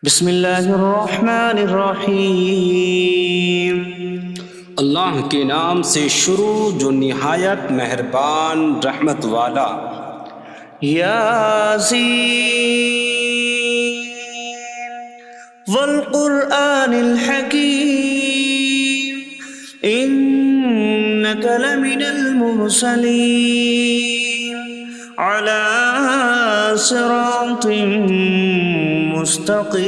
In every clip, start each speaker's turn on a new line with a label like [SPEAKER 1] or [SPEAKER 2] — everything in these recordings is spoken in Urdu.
[SPEAKER 1] بسم اللہ الرحمن الرحیم۔
[SPEAKER 2] اللہ کے نام سے شروع جو نہایت مہربان رحمت والا۔
[SPEAKER 1] یاسین والقرآن الحکیم انک لمن المرسلین علی صراط مستقیم۔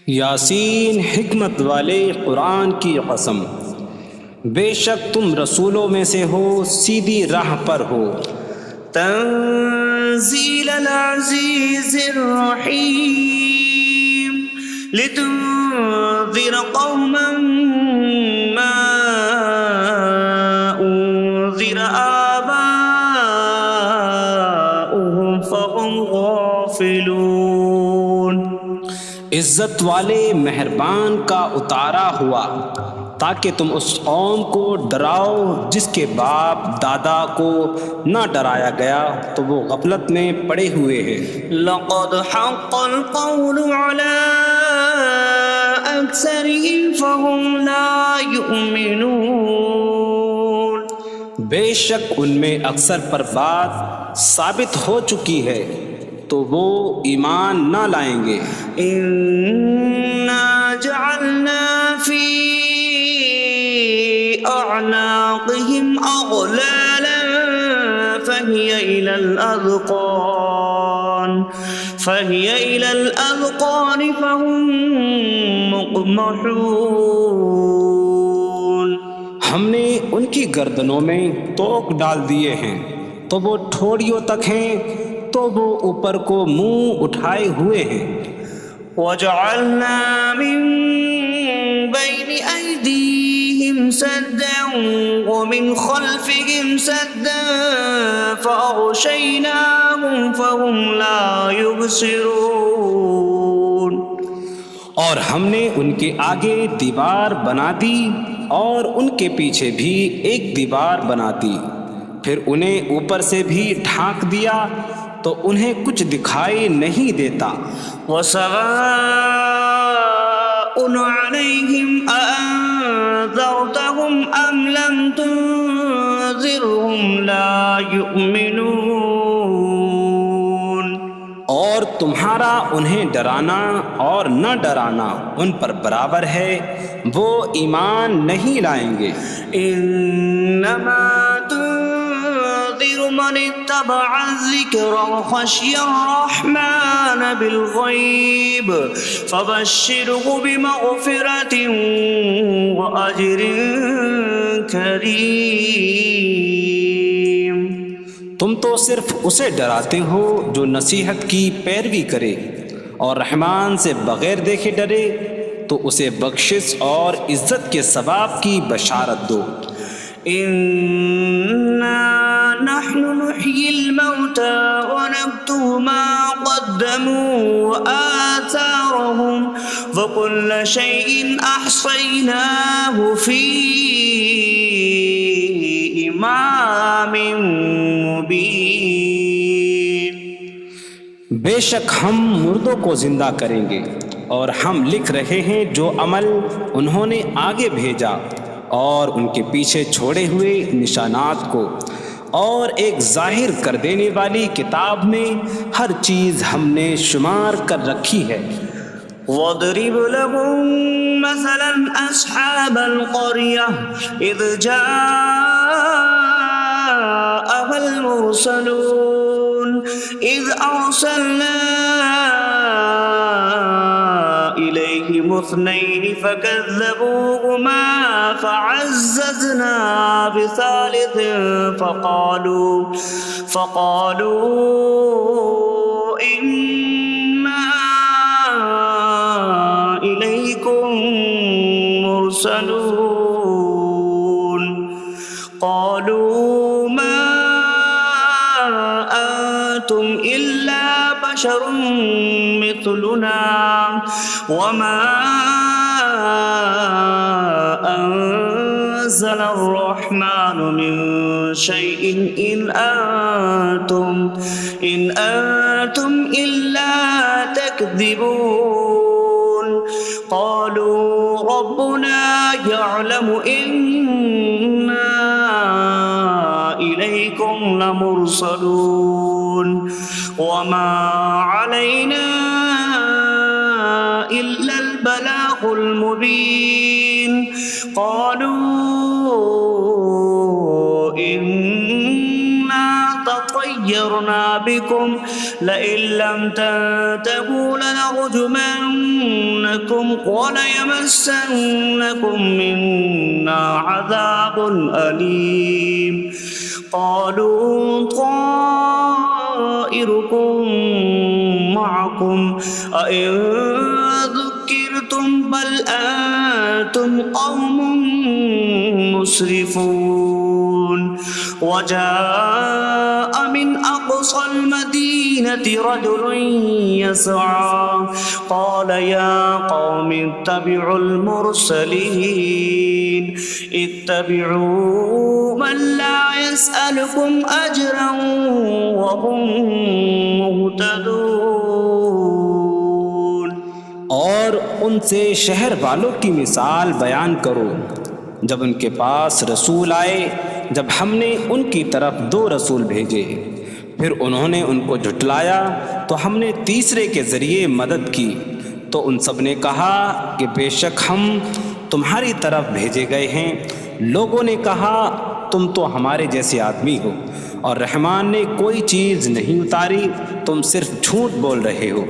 [SPEAKER 2] یاسین حکمت والے قرآن کی قسم، بے شک تم رسولوں میں سے ہو، سیدھی راہ پر ہو۔
[SPEAKER 1] تنزیل العزیز الرحیم لتنذر قوما ما انذر آباؤهم فهم غافلون۔
[SPEAKER 2] عزت والے مہربان کا اتارا ہوا تاکہ تم اس قوم کو ڈراؤ جس کے باپ دادا کو نہ ڈرایا گیا تو وہ غفلت میں پڑے ہوئے ہیں۔
[SPEAKER 1] لقد حق القول على أكثرهم فهم لا يؤمنون۔
[SPEAKER 2] بے شک ان میں اکثر پر بات ثابت ہو چکی ہے تو وہ ایمان نہ لائیں گے۔
[SPEAKER 1] إنا جعلنا في أعناقهم أغلالا فهي إلى الأذقان فهم مقمحون۔
[SPEAKER 2] ہم نے ان کی گردنوں میں توق ڈال دیے ہیں تو وہ ٹھوڑیوں تک ہیں، تو وہ اوپر کو منہ اٹھائے ہوئے ہیں۔
[SPEAKER 1] وجعلنا من بين أيديهم سدا ومن خلفهم سدا فأغشيناهم فهم لا يبصرون۔
[SPEAKER 2] اور ہم نے ان کے آگے دیوار بنا دی اور ان کے پیچھے بھی ایک دیوار بنا دی، پھر انہیں اوپر سے بھی ڈھانک دیا تو انہیں کچھ دکھائی نہیں دیتا۔
[SPEAKER 1] وسواء عليهم أأنذرتهم أم لم تنذرهم لا يؤمنون۔
[SPEAKER 2] اور تمہارا انہیں ڈرانا اور نہ ڈرانا ان پر برابر ہے، وہ ایمان نہیں لائیں گے۔
[SPEAKER 1] انما تنذر من اتبع الذکر وخشی الرحمن بالغیب فبشره بمغفرة وأجر کریم۔
[SPEAKER 2] تم تو صرف اسے ڈراتے ہو جو نصیحت کی پیروی کرے اور رحمان سے بغیر دیکھے ڈرے، تو اسے بخشش اور عزت کے ثواب کی بشارت دو۔
[SPEAKER 1] انا نحن نحيي الموتى ونكتب ما قدموا وآثارهم وكل شيء أحصيناه في إمام مبين۔
[SPEAKER 2] بے شک ہم مردوں کو زندہ کریں گے اور ہم لکھ رہے ہیں جو عمل انہوں نے آگے بھیجا اور ان کے پیچھے چھوڑے ہوئے نشانات کو، اور ایک ظاہر کر دینے والی کتاب میں ہر چیز ہم نے شمار کر رکھی ہے۔
[SPEAKER 1] وَاضْرِبْ لَهُم مَّثَلًا أَصْحَابَ الْقَرْيَةِ إِذْ جَاءَهَا الْمُرْسَلُونَ إِذْ أَرْسَلْنَا إِلَيْهِمُ اثْنَيْنِ فَكَذَّبُوهُمَا فَعَزَّزْنَا بِثَالِثٍ فَقَالُوا إِنَّا إِلَيْكُمْ مُرْسَلُونَ۔ قَالُوا مَا أَنتُمْ إِلَّا بَشَرٌ مِثْلُنَا وَمَا أَنتُمْ نزل الرحمن من شيء إن أنتم إلا تكذبون قالوا ربنا يعلم إنا إليكم لمرسلون وما علينا إلا البلاغ المبين قالوا إنا تطيرنا بكم لئن لم تنتهوا لنرجمنكم وليمسنكم منا عذاب أليم قالوا طائركم معكم أئن ذكرتم بل أنتم قوم مسرفون وجاء من أقصى المدينة رجل يسعى قال يا قوم اتبعوا المرسلين اتبعوا من لا يسألكم أجرا وهم مهتدون
[SPEAKER 2] اور ان سے شہر والوں کی مثال بیان کرو جب ان کے پاس رسول آئے جب ہم نے ان کی طرف 2 رسول بھیجے پھر انہوں نے ان کو جھٹلایا تو ہم نے تیسرے کے ذریعے مدد کی تو ان سب نے کہا کہ بے شک ہم تمہاری طرف بھیجے گئے ہیں لوگوں نے کہا تم تو ہمارے جیسے آدمی ہو اور رحمان نے کوئی چیز نہیں اتاری تم صرف جھوٹ بول رہے ہو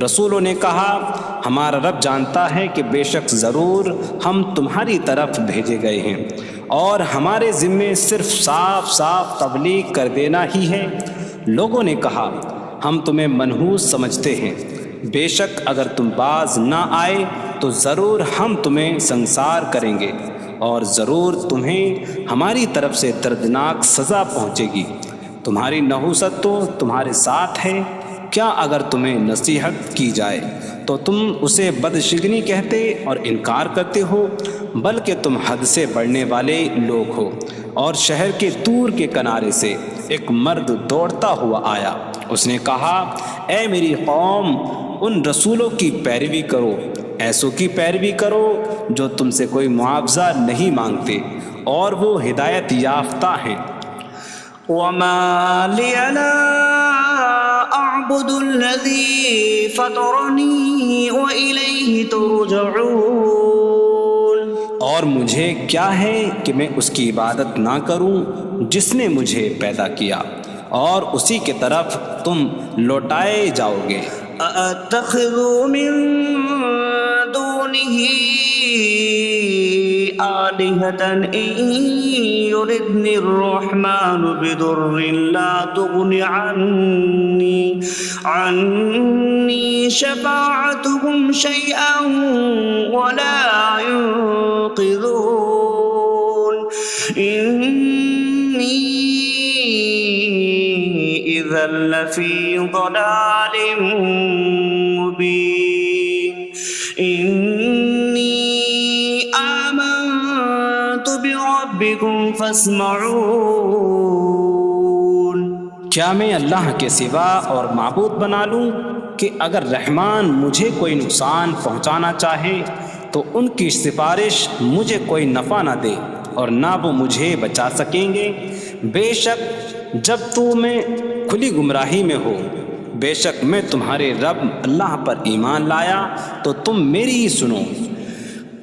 [SPEAKER 2] رسولوں نے کہا ہمارا رب جانتا ہے کہ بے شک ضرور ہم تمہاری طرف بھیجے گئے ہیں اور ہمارے ذمے صرف صاف صاف تبلیغ کر دینا ہی ہے لوگوں نے کہا ہم تمہیں منحوس سمجھتے ہیں بے شک اگر تم باز نہ آئے تو ضرور ہم تمہیں سنسار کریں گے اور ضرور تمہیں ہماری طرف سے دردناک سزا پہنچے گی تمہاری نحوست تو تمہارے ساتھ ہے کیا اگر تمہیں نصیحت کی جائے تو تم اسے بدشگنی کہتے اور انکار کرتے ہو بلکہ تم حد سے بڑھنے والے لوگ ہو اور شہر کے دور کے کنارے سے ایک مرد دوڑتا ہوا آیا اس نے کہا اے میری قوم ان رسولوں کی پیروی کرو ایسوں کی پیروی کرو جو تم سے کوئی معاوضہ نہیں مانگتے اور وہ ہدایت یافتہ ہیں
[SPEAKER 1] وما لي لا أعبد الذي فطرني وإليه ترجعون
[SPEAKER 2] اور مجھے کیا ہے کہ میں اس کی عبادت نہ کروں جس نے مجھے پیدا کیا اور اسی کی طرف تم لوٹائے جاؤ گے
[SPEAKER 1] أأتخذ من دونه آلهة إن يردني الرحمن بضر لا تغن عني شفاعتهم شيئا ولا ينقذون إني إذا لفي ضلال مبين إني آمنت بربكم فاسمعون
[SPEAKER 2] کیا میں اللہ کے سوا اور معبود بنا لوں کہ اگر رحمان مجھے کوئی نقصان پہنچانا چاہے تو ان کی سفارش مجھے کوئی نفع نہ دے اور نہ وہ مجھے بچا سکیں گے بے شک جب میں کھلی گمراہی میں ہو بے شک میں تمہارے رب اللہ پر ایمان لایا تو تم میری ہی سنو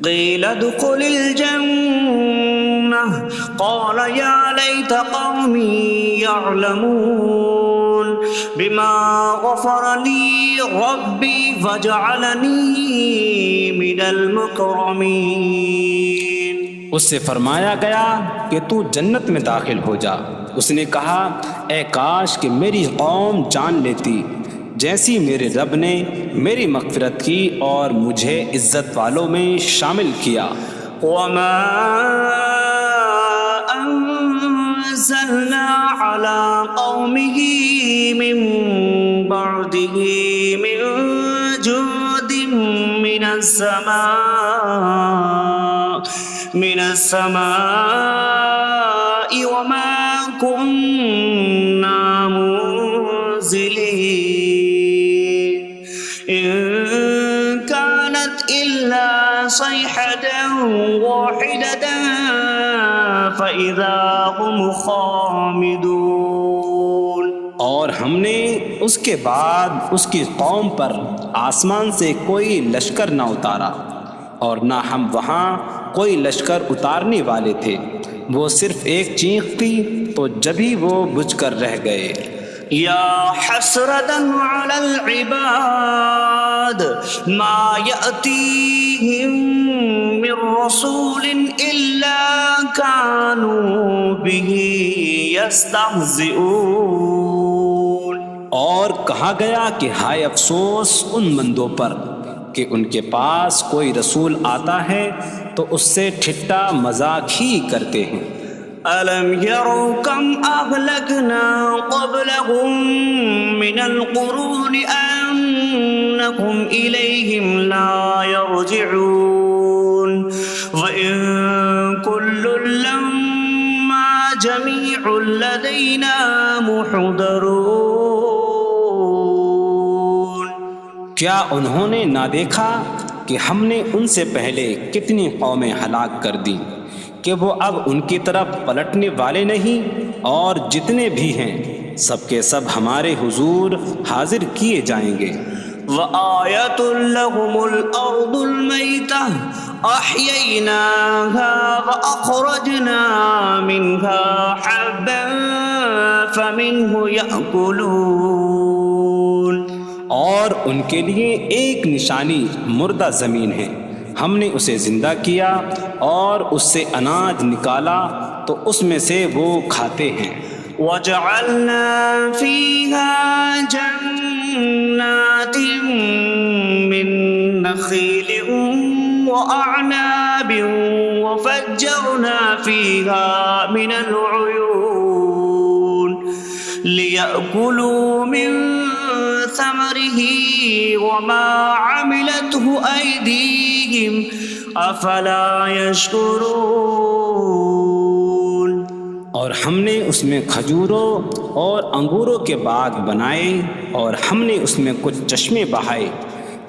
[SPEAKER 1] قيل ادخل الجنة قال يا ليت قومي يعلمون بما غفر لي ربي فجعلني من المكرمين
[SPEAKER 2] اس سے فرمایا گیا کہ تو جنت میں داخل ہو جا اس نے کہا اے کاش کہ میری قوم جان لیتی جیسی میرے رب نے میری مغفرت کی اور مجھے عزت والوں میں شامل کیا
[SPEAKER 1] وما أنزلنا على قومه من بعده من جود من السماء من السماء وما كنا منزلين إن كانت إلا صيحة واحدة فإذا هم خامدون۔
[SPEAKER 2] اور ہم نے اس کے بعد اس کی قوم پر آسمان سے کوئی لشکر نہ اتارا، اور نہ ہم وہاں کوئی لشکر اتارنے والے تھے، وہ صرف ایک چیخ تھی تو جبھی وہ بجھ کر رہ گئے۔
[SPEAKER 1] یا حسرة على العباد ما يأتيهم من رسول إلا كانوا به يستهزئون۔
[SPEAKER 2] اور کہا گیا کہ ہائے افسوس ان بندوں پر کہ ان کے پاس کوئی رسول آتا ہے تو اس سے ٹھٹا مذاق ہی کرتے ہیں۔
[SPEAKER 1] أَلَمْ يَرَوْا كَمْ أَهْلَكْنَا قَبْلَهُمْ مِنَ الْقُرُونِ أَنَّكُمْ إِلَيْهِمْ لَا يَرْجِعُونَ وَإِن كُلٌّ لَّمَّا جَمِيعٌ لَّدَيْنَا مُحْضَرُونَ۔
[SPEAKER 2] کیا انہوں نے نہ دیکھا کہ ہم نے ان سے پہلے کتنی قومیں ہلاک کر دیں کہ وہ اب ان کی طرف پلٹنے والے نہیں، اور جتنے بھی ہیں سب کے سب ہمارے حضور حاضر کیے جائیں گے۔
[SPEAKER 1] وَآيَةٌ لَّهُمُ الْأَرْضُ الْمَيْتَةُ أَحْيَيْنَاهَا وَأَخْرَجْنَا مِنْهَا حَبًّا فَمِنْهُ يَأْكُلُونَ۔
[SPEAKER 2] اور ان کے لیے ایک نشانی مردہ زمین ہے، ہم نے اسے زندہ کیا اور اس سے اناج نکالا تو اس میں سے وہ کھاتے ہیں۔
[SPEAKER 1] وَجَعَلْنَا فِيهَا جَنَّاتٍ مِّن نَّخِيلٍ وَأَعْنَابٍ وَفَجَّرْنَا فِيهَا مِنَ الْعُيُونِ لِيَأْكُلُوا مِن ثَمَرِهِ وَمَا عَمِلَتْهُ أَيْدِيهِمْ أَفَلَا يَشْكُرُونَ۔
[SPEAKER 2] اور ہم نے اس میں کھجوروں اور انگوروں کے باغ بنائے، اور ہم نے اس میں کچھ چشمے بہائے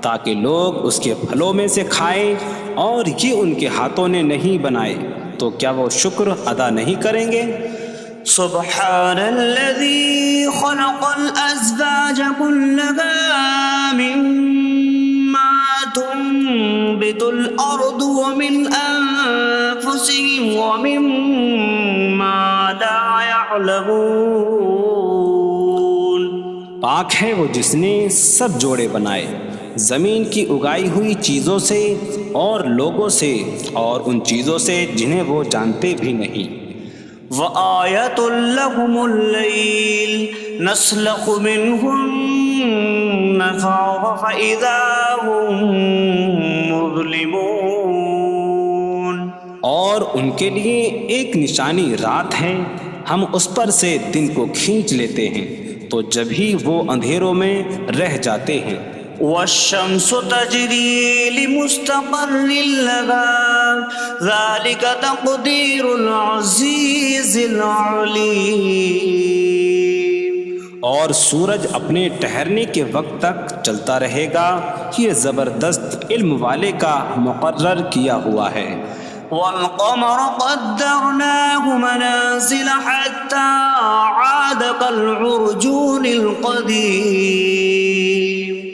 [SPEAKER 2] تاکہ لوگ اس کے پھلوں میں سے کھائیں، اور یہ ان کے ہاتھوں نے نہیں بنائے، تو کیا وہ شکر ادا نہیں کریں گے؟
[SPEAKER 1] سبحان الذي خلق الأزواج كلها مما تنبت الأرض ومن أنفسهم ومما لا يعلمون۔
[SPEAKER 2] پاک ہے وہ جس نے سب جوڑے بنائے زمین کی اگائی ہوئی چیزوں سے اور لوگوں سے اور ان چیزوں سے جنہیں وہ جانتے بھی نہیں۔
[SPEAKER 1] وَآيَةٌ لَّهُمُ اللَّيْلُ نَسْلَخُ مِنْهُ النَّهَارَ فَإِذَا هُم مُظْلِمُونَ۔
[SPEAKER 2] اور ان کے لیے ایک نشانی رات ہے، ہم اس پر سے دن کو کھینچ لیتے ہیں تو جبھی وہ اندھیروں میں رہ جاتے ہیں۔
[SPEAKER 1] وَالشَّمْسُ تَجْرِي لِمُسْتَقَرٍّ لَّهَا ذَلِكَ تَقْدِيرُ الْعَزِيزِ الْعَلِيمِ۔
[SPEAKER 2] اور سورج اپنے ٹھہرنے کے وقت تک چلتا رہے گا، یہ زبردست علم والے کا مقرر کیا ہوا ہے۔
[SPEAKER 1] وَالْقَمَرَ قَدَّرْنَاهُ مَنَازِلَ حَتَّى عَادَ كَالْعُرْجُونِ الْقَدِيمِ۔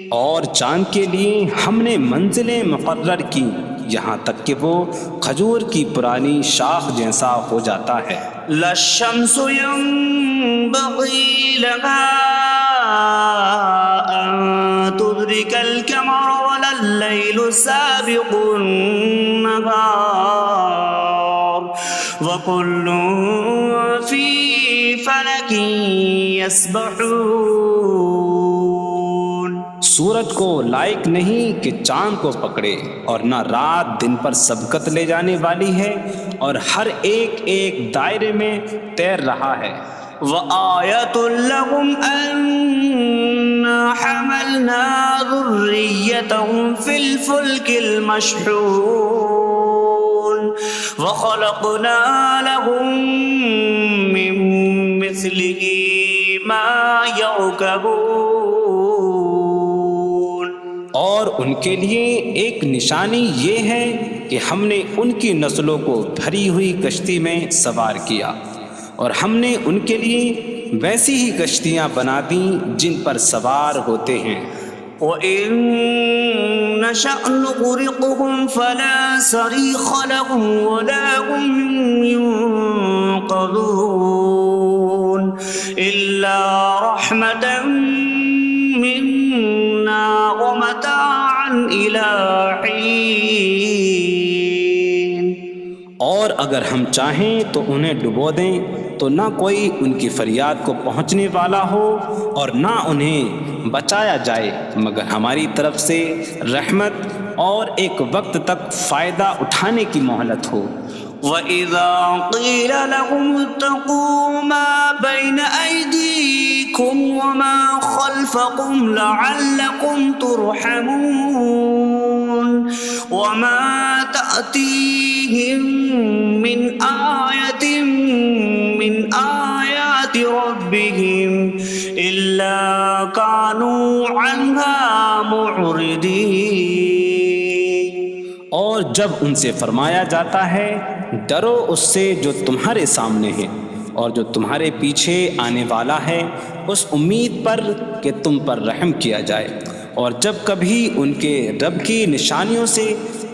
[SPEAKER 2] اور چاند کے لیے ہم نے منزلیں مقرر کی یہاں تک کہ وہ کھجور کی پرانی شاخ جیسا ہو جاتا ہے۔
[SPEAKER 1] لا الشمس ينبغي لها أن تدرك القمر ولا الليل سابق النهار وكل في فلك يسبحون۔
[SPEAKER 2] سورج کو لائق نہیں کہ چاند کو پکڑے، اور نہ رات دن پر سبقت لے جانے والی ہے، اور ہر ایک ایک دائرے میں تیر رہا ہے۔
[SPEAKER 1] وَآيَةٌ لَّهُمْ أَنَّا حَمَلْنَا ذُرِّيَّتَهُمْ فِي الْفُلْكِ الْمَشْحُونِ۔ وخلقنا لهم من مثله ما يركبون.
[SPEAKER 2] اور ان کے لیے ایک نشانی یہ ہے کہ ہم نے ان کی نسلوں کو بھری ہوئی کشتی میں سوار کیا، اور ہم نے ان کے لیے ویسی ہی کشتیاں بنا دیں جن پر سوار ہوتے ہیں.
[SPEAKER 1] وَإِن نَّشَأْ نُغْرِقْهُمْ فَلَا صَرِيخَ لَهُمْ وَلَا هُمْ يُنقَذُونَ إِلَّا رَحْمَةً مِّنَّا وَمَتَاعًا إِلَىٰ حِينٍ.
[SPEAKER 2] اور اگر ہم چاہیں تو انہیں ڈبو دیں تو نہ کوئی ان کی فریاد کو پہنچنے والا ہو اور نہ انہیں بچایا جائے مگر ہماری طرف سے رحمت اور ایک وقت تک فائدہ اٹھانے کی مہلت ہو.
[SPEAKER 1] وَإِذَا قِيلَ لَهُمُ اتَّقُوا مَا بَيْنَ أَيْدِيكُمْ وَمَا خَلْفَكُمْ لَعَلَّكُمْ تُرْحَمُونَ وَمَا تَأْتِيهِم مِّنْ آيَةٍ مِّنْ آيَاتِ رَبِّهِمْ إِلَّا كَانُوا عَنْهَا مُعْرِضِينَ.
[SPEAKER 2] اور جب ان سے فرمایا جاتا ہے ڈرو اس سے جو تمہارے سامنے ہے اور جو تمہارے پیچھے آنے والا ہے، اس امید پر کہ تم پر رحم کیا جائے، اور جب کبھی ان کے رب کی نشانیوں سے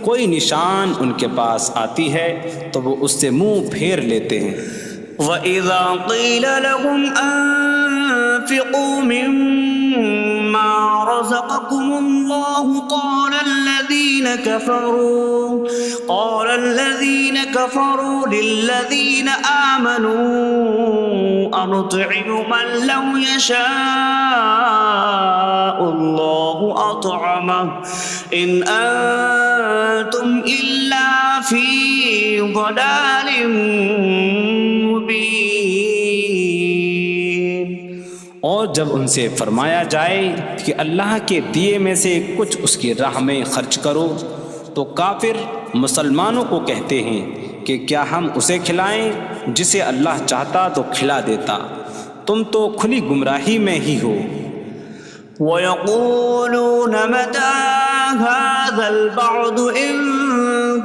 [SPEAKER 2] کوئی نشان ان کے پاس آتی ہے تو وہ اس سے منہ پھیر لیتے ہیں.
[SPEAKER 1] وَإِذَا قِيلَ لَهُمْ أَنفِقُوا مِمَّا رَزَقَكُمُ اللَّهُ قَالَ الَّذِينَ كَفَرُوا لِلَّذِينَ آمَنُوا أَنُطْعِمُ مَن لَّوْ يَشَاءُ اللَّهُ أَطْعَمَهُ إِنْ أَنتُمْ إِلَّا فِي ضَلَالٍ مبین.
[SPEAKER 2] اور جب ان سے فرمایا جائے کہ اللہ کے دیے میں سے کچھ اس کی راہ میں خرچ کرو تو کافر مسلمانوں کو کہتے ہیں کہ کیا ہم اسے کھلائیں جسے اللہ چاہتا تو کھلا دیتا، تم تو کھلی گمراہی میں ہی ہو.
[SPEAKER 1] وَيَقُولُونَ مَتَىٰ هَٰذَا الْوَعْدُ إِن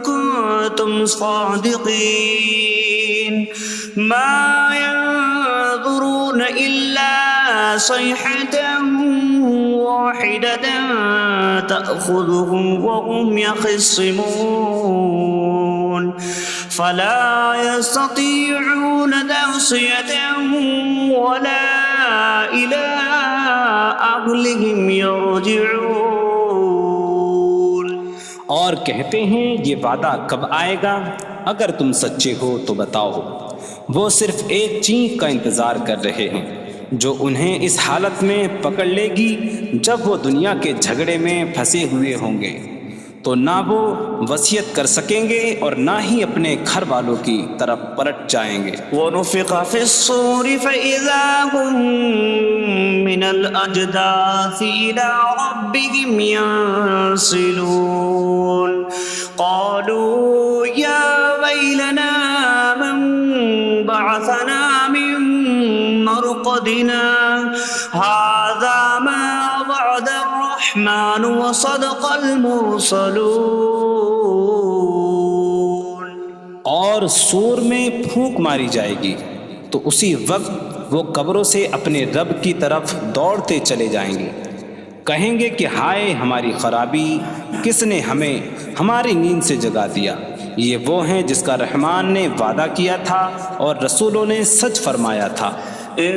[SPEAKER 1] كُنتُمْ صَادِقِينَ مَا يَنظُرُونَ إِلَّا صَيْحَةً وَاحِدَةً تَأْخُذُهُمْ وَهُمْ يَخِصِّمُونَ فَلَا يَسْتَطِيعُونَ تَوْصِيَةً وَلَا إِلَىٰ أَهْلِهِمْ يَرْجِعُونَ.
[SPEAKER 2] اور کہتے ہیں یہ وعدہ کب آئے گا؟ اگر تم سچے ہو تو بتاؤ. وہ صرف ایک چینک کا انتظار کر رہے ہیں جو انہیں اس حالت میں پکڑ لے گی جب وہ دنیا کے جھگڑے میں پھنسے ہوئے ہوں گے، تو نہ وہ وصیت کر سکیں گے اور نہ ہی اپنے گھر والوں کی طرف پلٹ جائیں گے.
[SPEAKER 1] وَنُفِخَ فِي الصُّورِ فَإِذَا هُم مِّنَ الْأَجْدَاثِ إِلَىٰ رَبِّهِمْ يَنسِلُونَ قَالُوا يَا وَيْلَنَا مَن بَعَثَنَا مِن مَّرْقَدِنَا هَٰذَا مَا وَعَدَ الرَّحْمَٰنُ وَصَدَقَ الْمُرْسَلُونَ.
[SPEAKER 2] اور سور میں پھونک ماری جائے گی تو اسی وقت وہ قبروں سے اپنے رب کی طرف دوڑتے چلے جائیں گے، کہیں گے کہ ہائے ہماری خرابی، کس نے ہمیں ہماری نیند سے جگا دیا. یہ وہ ہیں جس کا رحمان نے وعدہ کیا تھا اور رسولوں نے سچ فرمایا تھا.
[SPEAKER 1] إن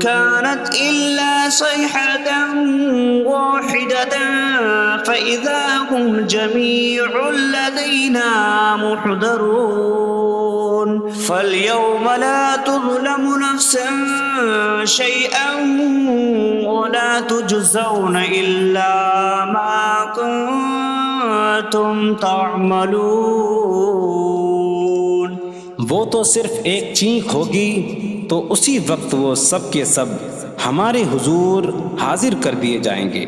[SPEAKER 1] كانت إلا صيحة واحدة فإذا هم جميع لدينا محضرون فاليوم لا تظلم نفس شيئا ولا تجزون إلا ما كنتم تعملون.
[SPEAKER 2] وہ تو صرف ایک چینک ہوگی تو اسی وقت وہ سب کے سب ہمارے حضور حاضر کر دیے جائیں گے،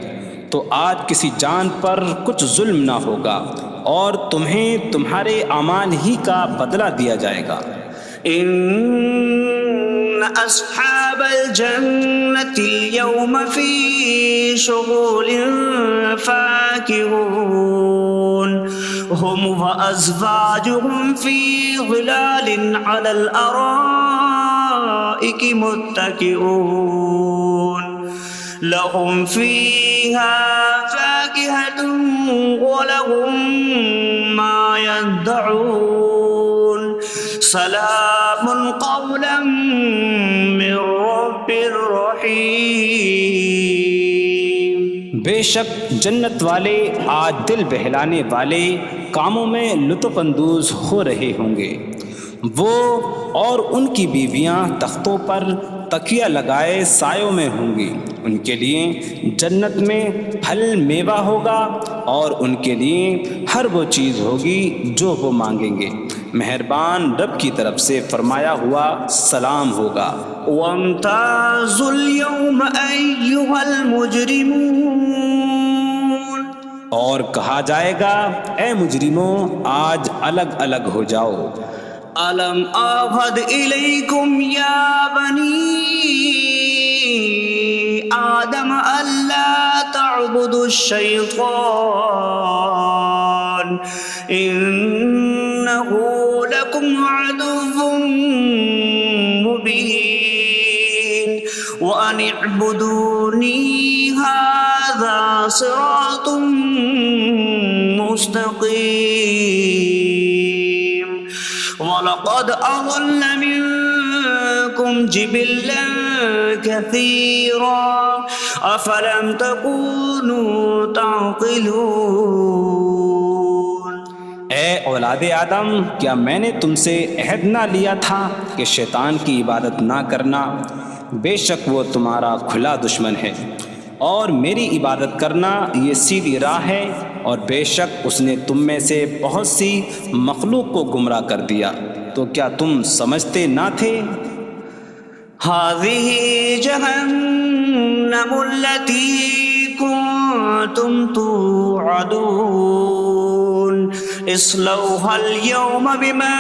[SPEAKER 2] تو آج کسی جان پر کچھ ظلم نہ ہوگا اور تمہیں تمہارے اعمال ہی کا بدلہ دیا جائے گا۔
[SPEAKER 1] إن أصحاب الجنة اليوم في شغل فاكهون هم وأزواجهم في ظلال على الأرائك متكئون لهم فيها فاكهة ولهم ما يدعون سلام قولا من رب رحیم۔
[SPEAKER 2] بے شک جنت والے آج دل بہلانے والے کاموں میں لطف اندوز ہو رہے ہوں گے۔ وہ اور ان کی بیویاں تختوں پر تکیہ لگائے سایوں میں ہوں گی۔ ان کے لیے جنت میں پھل میوہ ہوگا اور ان کے لیے ہر وہ چیز ہوگی جو وہ مانگیں گے۔ مہربان رب کی طرف سے فرمایا ہوا سلام ہوگا۔
[SPEAKER 1] وامتازوا اليوم أيها المجرمون،
[SPEAKER 2] اور کہا جائے گا اے مجرموں آج الگ الگ ہو جاؤ۔
[SPEAKER 1] ألم أعهد إليكم يا بني آدم ألا تعبدوا الشيطان إنه لكم عدو مبين وأن اعبدوني هذا صراط مستقيم وَلَقَدْ أَضَلَّ مِنكُمْ جِبِلًّا كَثِيرًا أَفَلَمْ تَكُونُوا تَعْقِلُونَ۔
[SPEAKER 2] اے اولاد آدم، کیا میں نے تم سے عہد نہ لیا تھا کہ شیطان کی عبادت نہ کرنا؟ بے شک وہ تمہارا کھلا دشمن ہے، اور میری عبادت کرنا یہ سیدھی راہ ہے، اور بے شک اس نے تم میں سے بہت سی مخلوق کو گمراہ کر دیا، تو کیا تم سمجھتے نہ تھے؟
[SPEAKER 1] هذه جهنم التي كنتم توعدون اصلوها اليوم بما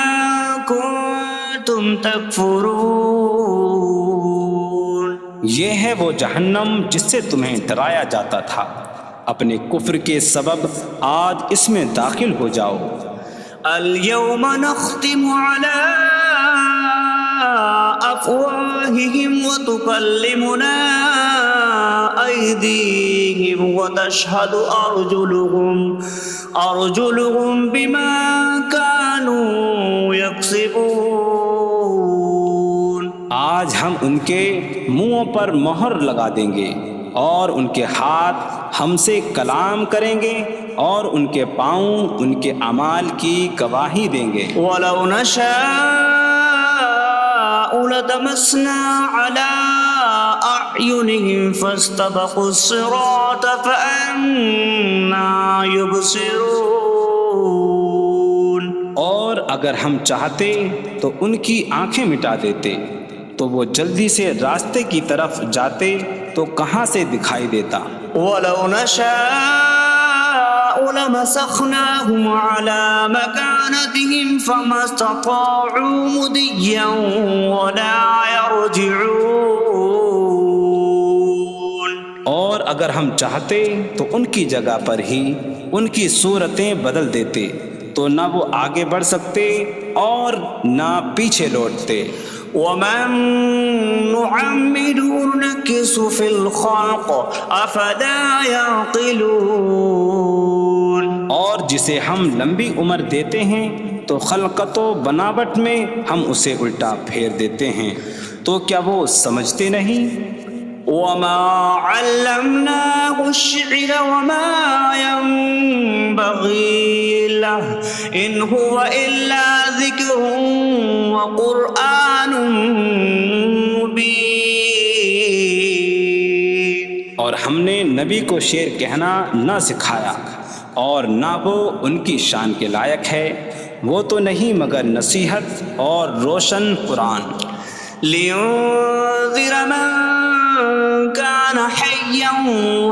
[SPEAKER 1] كنتم تكفرون۔
[SPEAKER 2] یہ ہے وہ جہنم جس سے تمہیں ڈرایا جاتا تھا، اپنے کفر کے سبب آج اس میں داخل ہو جاؤ۔
[SPEAKER 1] اليوم نختم على أفواههم وتكلمنا أيديهم وتشهد أرجلهم بما كانوا يكسبون۔
[SPEAKER 2] آج ہم ان کے منہوں پر مہر لگا دیں گے، اور ان کے ہاتھ ہم سے کلام کریں گے، اور ان کے پاؤں ان کے اعمال کی گواہی دیں گے۔
[SPEAKER 1] وَلَوْ نَشَاءُ لَطَمَسْنَا عَلَىٰ أَعْيُنِهِمْ فَاسْتَبَقُوا الصِّرَاطَ فَأَنَّىٰ يُبْصِرُونَ۔
[SPEAKER 2] اور اگر ہم چاہتے تو ان کی آنکھیں مٹا دیتے، تو وہ جلدی سے راستے کی طرف جاتے تو کہاں سے دکھائی دیتا۔
[SPEAKER 1] وَلَوْ نَشَاءُ لَمَسَخْنَاهُمْ عَلَىٰ مَكَانَتِهِمْ فَمَا اسْتَطَاعُوا مُضِيًّا وَلَا يَرْجِعُونَ۔
[SPEAKER 2] اور اگر ہم چاہتے تو ان کی جگہ پر ہی ان کی صورتیں بدل دیتے، تو نہ وہ آگے بڑھ سکتے اور نہ پیچھے لوٹتے۔
[SPEAKER 1] وَمَن نُّعَمِّرْهُ نُنَكِّسْهُ فِي الْخَلْقِ أَفَلَا يَعْقِلُونَ۔
[SPEAKER 2] اور جسے ہم لمبی عمر دیتے ہیں تو خلقت و بناوٹ میں ہم اسے الٹا پھیر دیتے ہیں، تو کیا وہ سمجھتے نہیں؟
[SPEAKER 1] وَمَا عَلَّمْنَاهُ الشِّعْرَ وَمَا يَنبَغِي لَهُ إِنْ هُوَ إِلَّا ذِكْرٌ وَقُرْآنٌ مُبِينٌ۔
[SPEAKER 2] اور ہم نے نبی کو شعر کہنا نہ سکھایا، اور نہ وہ ان کی شان کے لائق ہے، وہ تو نہیں مگر نصیحت اور روشن قرآن۔
[SPEAKER 1] لِيُنذِرَ مَن كَانَ حَيًّا حيا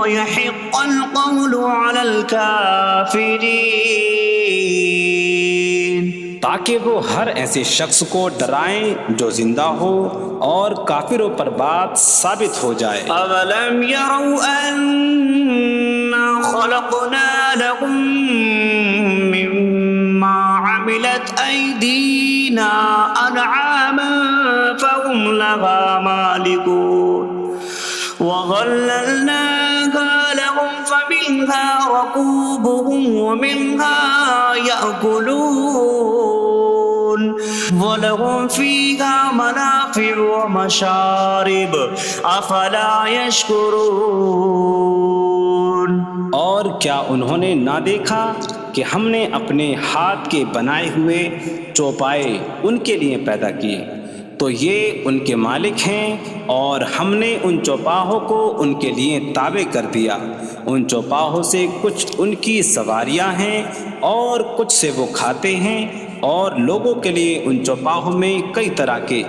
[SPEAKER 1] ويحق القول على الكافرين
[SPEAKER 2] تاکہ وہ ہر ایسے شخص کو ڈرائیں جو زندہ ہو اور کافروں پر بات ثابت ہو جائے۔
[SPEAKER 1] أولم يروا أنا خلقنا لهم مما عملت أيدينا أنعاما فهم لها مالكون وظللناها لهم فمنها ركوبهم ومنها يأكلون وَلَهُمْ فِيهَا مَنَافِعُ وَمَشَارِبُ أَفَلَا يَشْكُرُونَ۔
[SPEAKER 2] اور کیا انہوں نے نہ دیکھا کہ ہم نے اپنے ہاتھ کے بنائے ہوئے چوپائے ان کے لیے پیدا کیے، تو یہ ان کے مالک ہیں، اور ہم نے ان چوپاہوں کو ان کے لیے تابع کر دیا۔ ان چوپاہوں سے کچھ ان کی سواریاں ہیں اور کچھ سے وہ کھاتے ہیں، اور لوگوں کے لیے ان چوپاہوں میں کئی طرح کے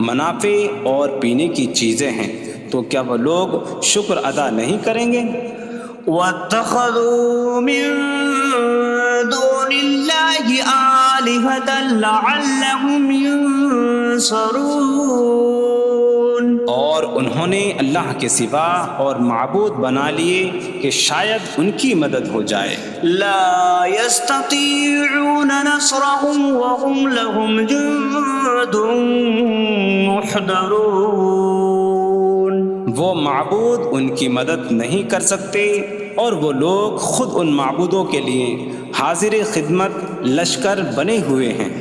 [SPEAKER 2] منافع اور پینے کی چیزیں ہیں، تو کیا وہ لوگ شکر ادا نہیں کریں گے؟
[SPEAKER 1] وَاتَّخَذُوا مِن دُونِ اللَّهِ آلِهَةً لَعَلَّهُمْ يُنصَرُونَ۔
[SPEAKER 2] اور انہوں نے اللہ کے سوا اور معبود بنا لیے کہ شاید ان کی مدد ہو جائے۔
[SPEAKER 1] لا يستطيعون نصرهم وهم لهم جند محضرون۔
[SPEAKER 2] وہ معبود ان کی مدد نہیں کر سکتے، اور وہ لوگ خود ان معبودوں کے لیے حاضر خدمت لشکر بنے ہوئے ہیں۔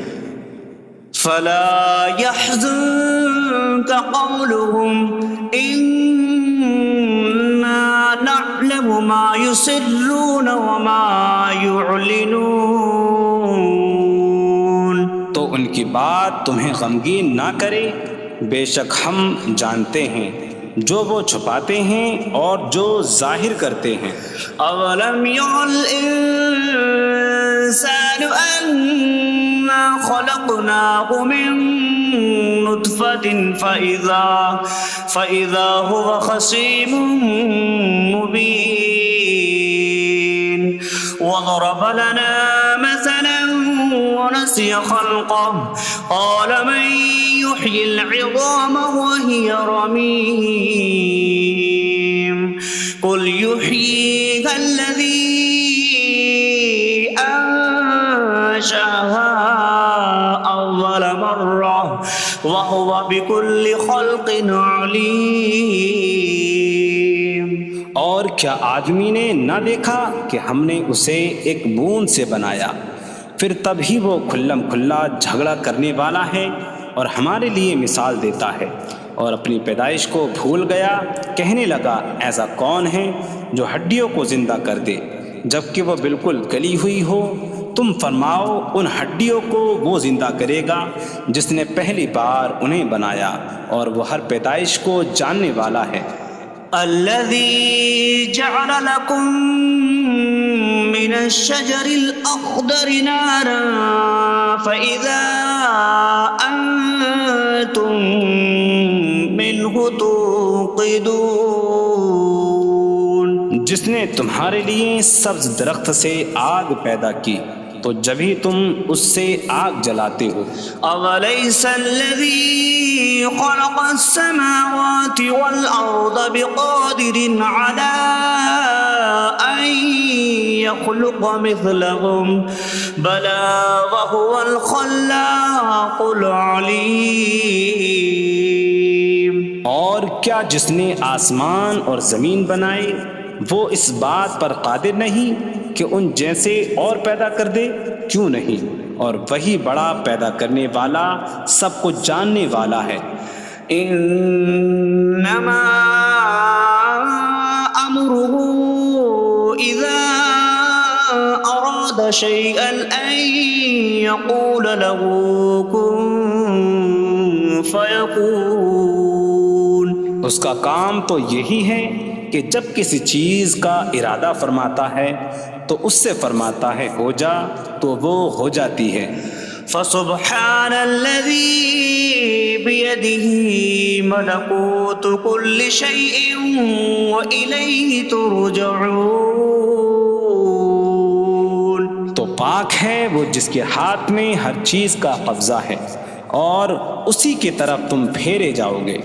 [SPEAKER 1] فلا يحزنك قولهم إنا نعلم ما يسرون وما يعلنون۔
[SPEAKER 2] تو ان کی بات تمہیں غمگین نہ کرے، بے شک ہم جانتے ہیں جو وہ چھپاتے ہیں اور جو ظاہر کرتے ہیں۔
[SPEAKER 1] اولم ير الانسان انا خلقناه من نطفة فإذا هو خصيم مبين وضرب لنا مثلا ونسي خلقه قال من يحيي العظام وهي رميم قل يحييها الذي أنشأها أول مرة وهو بكل خلق عليم۔
[SPEAKER 2] اور کیا آدمی نے نہ دیکھا کہ ہم نے اسے ایک بوند سے بنایا، پھر تب ہی وہ کھلم کھلا جھگڑا کرنے والا ہے اور ہمارے لیے مثال دیتا ہے، اور اپنی پیدائش کو بھول گیا، کہنے لگا ایسا کون ہے جو ہڈیوں کو زندہ کر دے جبکہ وہ بالکل گلی ہوئی ہو؟ تم فرماؤ ان ہڈیوں کو وہ زندہ کرے گا جس نے پہلی بار انہیں بنایا، اور وہ ہر پیدائش کو جاننے والا ہے۔
[SPEAKER 1] الذي جعل لكم من الشجر الأخضر نارا فإذا أنتم منه توقدون۔
[SPEAKER 2] جس نے تمہارے لیے سبز درخت سے آگ پیدا کی تو جبھی تم اس سے آگ جلاتے ہو۔
[SPEAKER 1] أَوَلَيْسَ الَّذِي خَلَقَ السَّمَاوَاتِ وَالْأَرْضَ بِقَادِرٍ عَلَىٰ أَن يَخْلُقَ مِثْلَهُم بَلَىٰ وَهُوَ الْخَلَّاقُ الْعَلِيمُ۔
[SPEAKER 2] اور کیا جس نے آسمان اور زمین بنائے وہ اس بات پر قادر نہیں کہ ان جیسے اور پیدا کر دے؟ کیوں نہیں، اور وہی بڑا پیدا کرنے والا سب کچھ جاننے والا ہے۔
[SPEAKER 1] انما امره اذا اراد شيئا ان يقول له كن فيكون۔
[SPEAKER 2] اس کا کام تو یہی ہے کہ جب کسی چیز کا ارادہ فرماتا ہے تو اس سے فرماتا ہے ہو جا، تو وہ ہو جاتی ہے۔
[SPEAKER 1] فسبحان الذي بيده ملكوت كل شيء وإليه ترجعون.
[SPEAKER 2] تو پاک ہے وہ جس کے ہاتھ میں ہر چیز کا قبضہ ہے اور اسی کی طرف تم پھیرے جاؤ گے.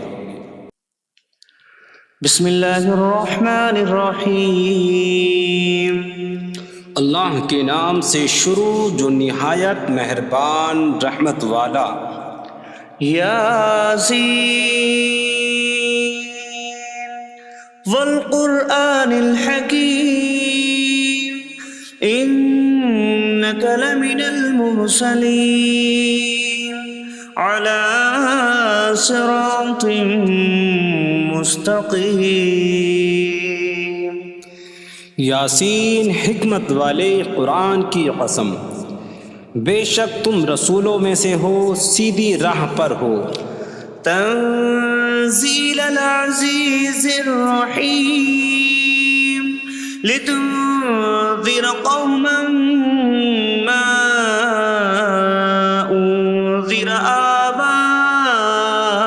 [SPEAKER 1] بسم اللہ الرحمن الرحیم.
[SPEAKER 2] اللہ کے نام سے شروع جو نہایت مہربان رحمت والا.
[SPEAKER 1] یاسین والقرآن الحکیم انک لمن المرسلین علی صراط مستقیم.
[SPEAKER 2] یاسین حکمت والے قرآن کی قسم، بے شک تم رسولوں میں سے ہو، سیدھی راہ پر ہو.
[SPEAKER 1] تنزیل العزیز الرحیم لتنذر قوما ما انذر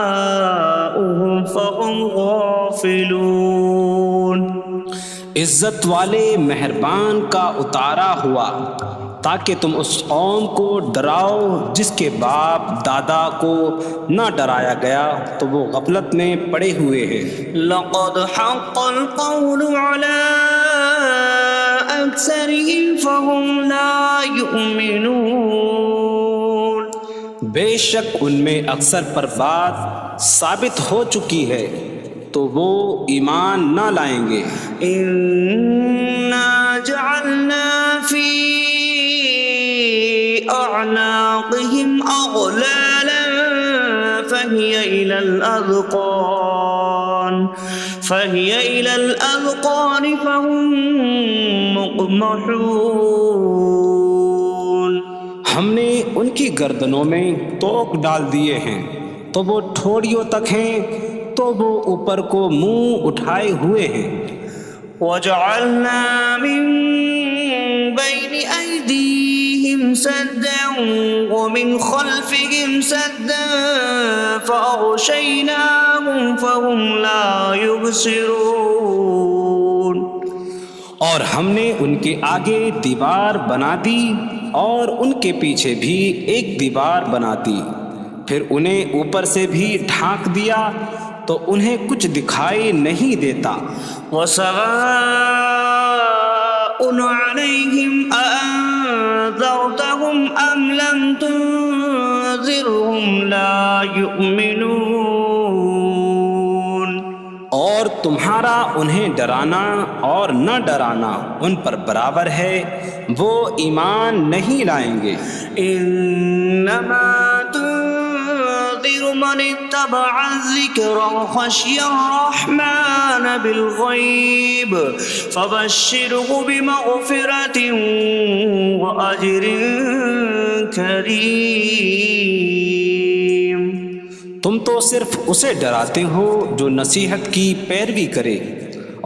[SPEAKER 1] آباؤهم فهم غافلون.
[SPEAKER 2] عزت والے مہربان کا اتارا ہوا تاکہ تم اس قوم کو ڈراؤ جس کے باپ دادا کو نہ ڈرایا گیا تو وہ غفلت میں پڑے ہوئے ہیں.
[SPEAKER 1] لقد حق القول على أكثرهم فهم لا يؤمنون.
[SPEAKER 2] بے شک ان میں اکثر پر بات ثابت ہو چکی ہے تو وہ ایمان نہ لائیں گے.
[SPEAKER 1] إنا جعلنا في أعناقهم أغلالا فهي إلى الأذقان فهم مقمحون.
[SPEAKER 2] ہم نے ان کی گردنوں میں توق ڈال دیے ہیں تو وہ ٹھوڑیوں تک ہیں تو وہ اوپر کو منہ اٹھائے ہوئے ہیں.
[SPEAKER 1] وجعلنا من بين أيديهم سدا ومن خلفهم سدا فأغشيناهم فهم لا يبصرون.
[SPEAKER 2] اور ہم نے ان کے آگے دیوار بنا دی اور ان کے پیچھے بھی ایک دیوار بنا دی، پھر انہیں اوپر سے بھی ڈھانک دیا تو انہیں کچھ دکھائی نہیں دیتا.
[SPEAKER 1] وسواء عليهم أأنذرتهم أم لم تنذرهم لا يؤمنون.
[SPEAKER 2] اور تمہارا انہیں ڈرانا اور نہ ڈرانا ان پر برابر ہے، وہ ایمان نہیں لائیں گے.
[SPEAKER 1] انما تنذر من اتبع الذکر وخشی الرحمن بالغیب فبشره بمغفرة وأجر کریم.
[SPEAKER 2] تم تو صرف اسے ڈراتے ہو جو نصیحت کی پیروی کرے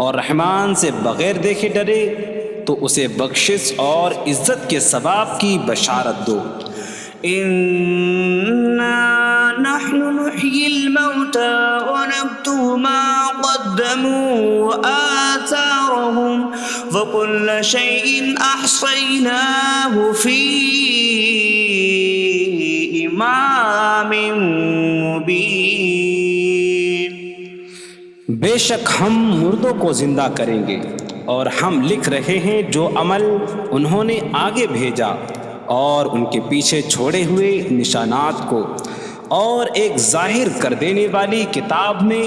[SPEAKER 2] اور رحمان سے بغیر دیکھے ڈرے تو اسے بخشش اور عزت کے ثواب کی بشارت دو.
[SPEAKER 1] انا نحن نحيي الموتى ونكتب ما قدموا وآثارهم وكل شيء أحصيناه في إمام مبين.
[SPEAKER 2] بے شک ہم مردوں کو زندہ کریں گے اور ہم لکھ رہے ہیں جو عمل انہوں نے آگے بھیجا اور ان کے پیچھے چھوڑے ہوئے نشانات کو، اور ایک ظاہر کر دینے والی کتاب میں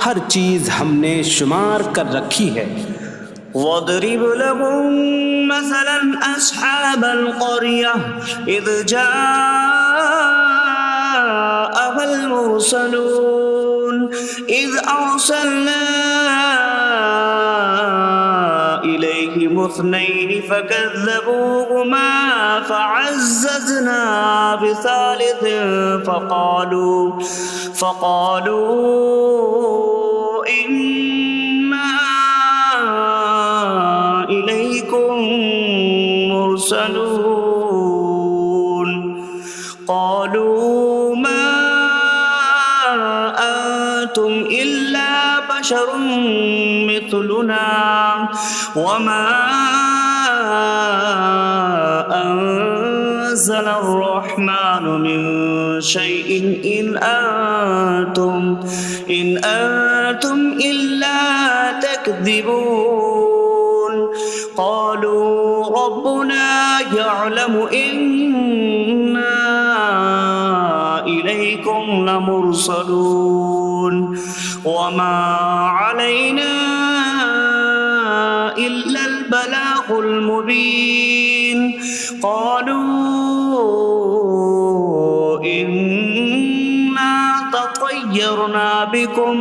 [SPEAKER 2] ہر چیز ہم نے شمار کر رکھی ہے.
[SPEAKER 1] وَاضْرِبْ لَهُم مَّثَلًا أَصْحَابَ الْقَرْيَةِ إِذْ جَاءَهَا الْمُرْسَلُونَ إِذْ أَرْسَلْنَا إِلَيْهِمُ اثْنَيْنِ فَكَذَّبُوهُمَا فَعَزَّزْنَا بِثَالِثٍ فَقَالُوا إِنَّا إِلَيْكُمْ مُرْسَلُونَ. بشر مثلنا وما أنزل الرحمن من شيء إن أنتم إلا تكذبون قالوا ربنا يعلم إنا إليكم لمرسلون وما علينا إلا البلاغ المبين قالوا إنا تطيرنا بكم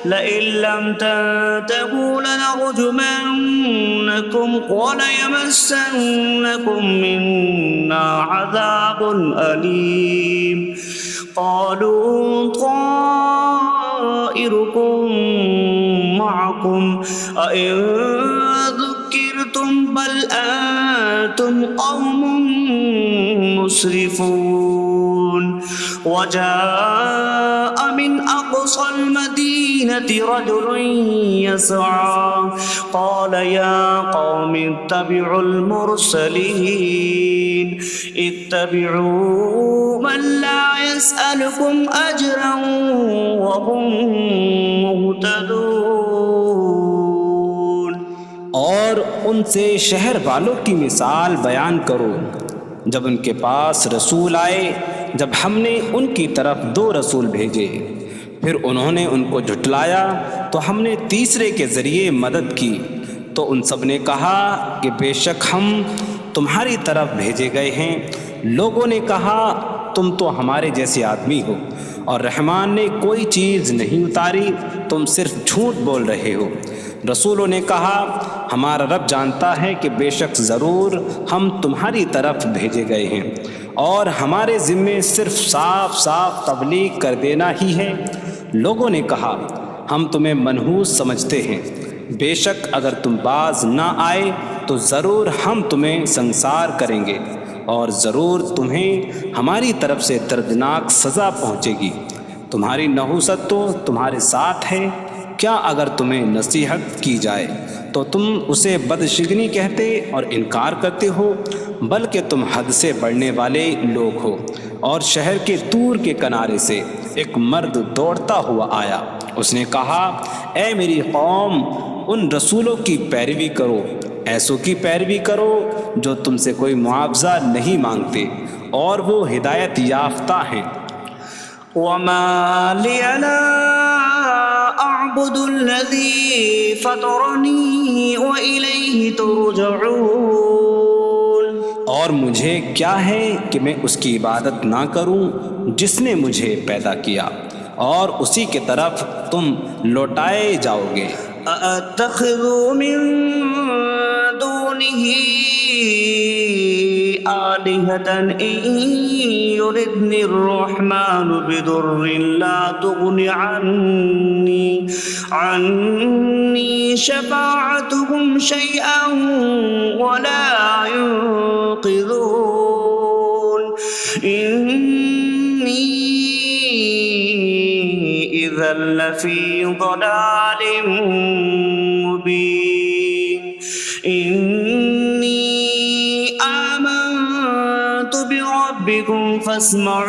[SPEAKER 1] لئن لم تنتهوا لنرجمنكم وليمسنكم منا عذاب أليم قالوا طائركم معكم أئن ذكرتم بل أنتم قوم مسرفون وجاء من أقصى المدينة رجل يسعى قال يا قوم اتبعوا المرسلين اتبعوا من لا يسألكم أجرا وهم مهتدون۔
[SPEAKER 2] اور ان سے شہر والوں کی مثال بیان کرو جب ان کے پاس رسول آئے، جب ہم نے ان کی طرف 2 رسول بھیجے، پھر انہوں نے ان کو جھٹلایا تو ہم نے تیسرے کے ذریعے مدد کی، تو ان سب نے کہا کہ بے شک ہم تمہاری طرف بھیجے گئے ہیں۔ لوگوں نے کہا تم تو ہمارے جیسے آدمی ہو اور رحمان نے کوئی چیز نہیں اتاری، تم صرف جھوٹ بول رہے ہو۔ رسولوں نے کہا ہمارا رب جانتا ہے کہ بے شک ضرور ہم تمہاری طرف بھیجے گئے ہیں اور ہمارے ذمے صرف صاف صاف تبلیغ کر دینا ہی ہے۔ لوگوں نے کہا ہم تمہیں منحوس سمجھتے ہیں، بے شک اگر تم باز نہ آئے تو ضرور ہم تمہیں سنسار کریں گے اور ضرور تمہیں ہماری طرف سے دردناک سزا پہنچے گی۔ تمہاری نحوست تو تمہارے ساتھ ہے، کیا اگر تمہیں نصیحت کی جائے تو تم اسے بدشگنی کہتے اور انکار کرتے ہو؟ بلکہ تم حد سے بڑھنے والے لوگ ہو۔ اور شہر کے دور کے کنارے سے ایک مرد دوڑتا ہوا آیا، اس نے کہا اے میری قوم، ان رسولوں کی پیروی کرو، ایسوں کی پیروی کرو جو تم سے کوئی معاوضہ نہیں مانگتے اور وہ ہدایت یافتہ ہیں۔
[SPEAKER 1] وما لي لا أعبد الذي فطرني وإليه ترجعون،
[SPEAKER 2] اور مجھے کیا ہے کہ میں اس کی عبادت نہ کروں جس نے مجھے پیدا کیا اور اسی کی طرف تم لوٹائے جاؤ گے۔
[SPEAKER 1] أأتخذ من دونه آلهة إن يردني الرحمن بضر لا تغن عني شفاعتهم شيئا ولا ينقذون إني إذا لفي ضلال مبين إني آمنت بربكم فاسمعون۔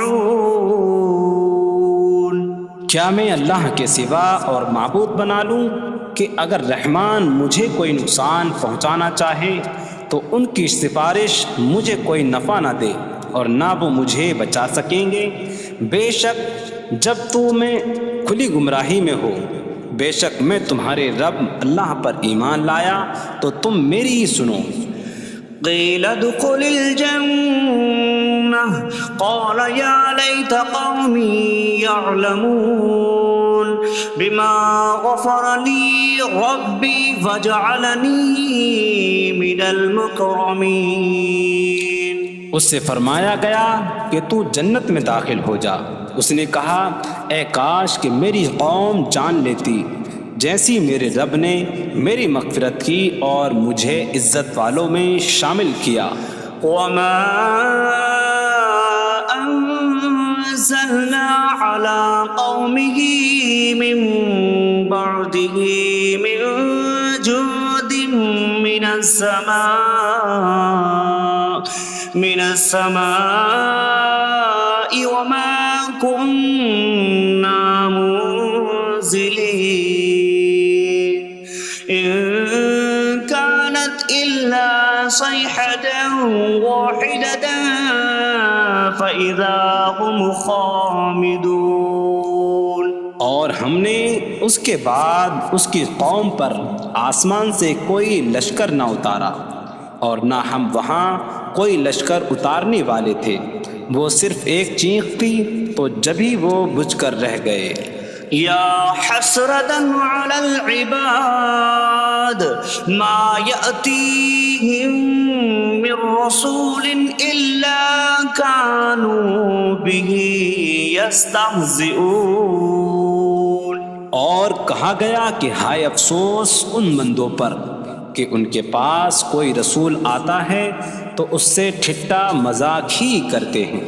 [SPEAKER 2] کیا میں اللہ کے سوا اور معبود بنا لوں کہ اگر رحمان مجھے کوئی نقصان پہنچانا چاہے تو ان کی سفارش مجھے کوئی نفع نہ دے اور نہ وہ مجھے بچا سکیں گے؟ بے شک جب میں کھلی گمراہی میں ہو، بے شک میں تمہارے رب اللہ پر ایمان لایا تو تم میری ہی سنو۔
[SPEAKER 1] قیل ادخل الجنة قال یا لیت قومی یعلمون بما غفر لی ربی وجعلنی من المکرمین۔
[SPEAKER 2] اس سے فرمایا گیا کہ تو جنت میں داخل ہو جا۔ اس نے کہا اے کاش کہ میری قوم جان لیتی جیسی میرے رب نے میری مغفرت کی اور مجھے عزت والوں میں شامل کیا۔
[SPEAKER 1] وما انزلنا على قومه من بعد برحمته من جود من السماء وما كنا منزلين إن كانت إلا صيحة واحدة فإذا هم خامدون۔
[SPEAKER 2] اور ہم نے اس کے بعد اس کی قوم پر آسمان سے کوئی لشکر نہ اتارا، اور نہ ہم وہاں کوئی لشکر اتارنے والے تھے، وہ صرف ایک چیخ تھی تو جبھی وہ بجھ کر رہ گئے۔
[SPEAKER 1] یا حسرتاً علی العباد ما یأتیہم من رسول الا کانوا بہ یستہزئون۔
[SPEAKER 2] اور کہا گیا کہ ہائے افسوس ان بندوں پر کہ ان کے پاس کوئی رسول آتا ہے تو اس سے ٹھٹا مذاق ہی کرتے ہیں۔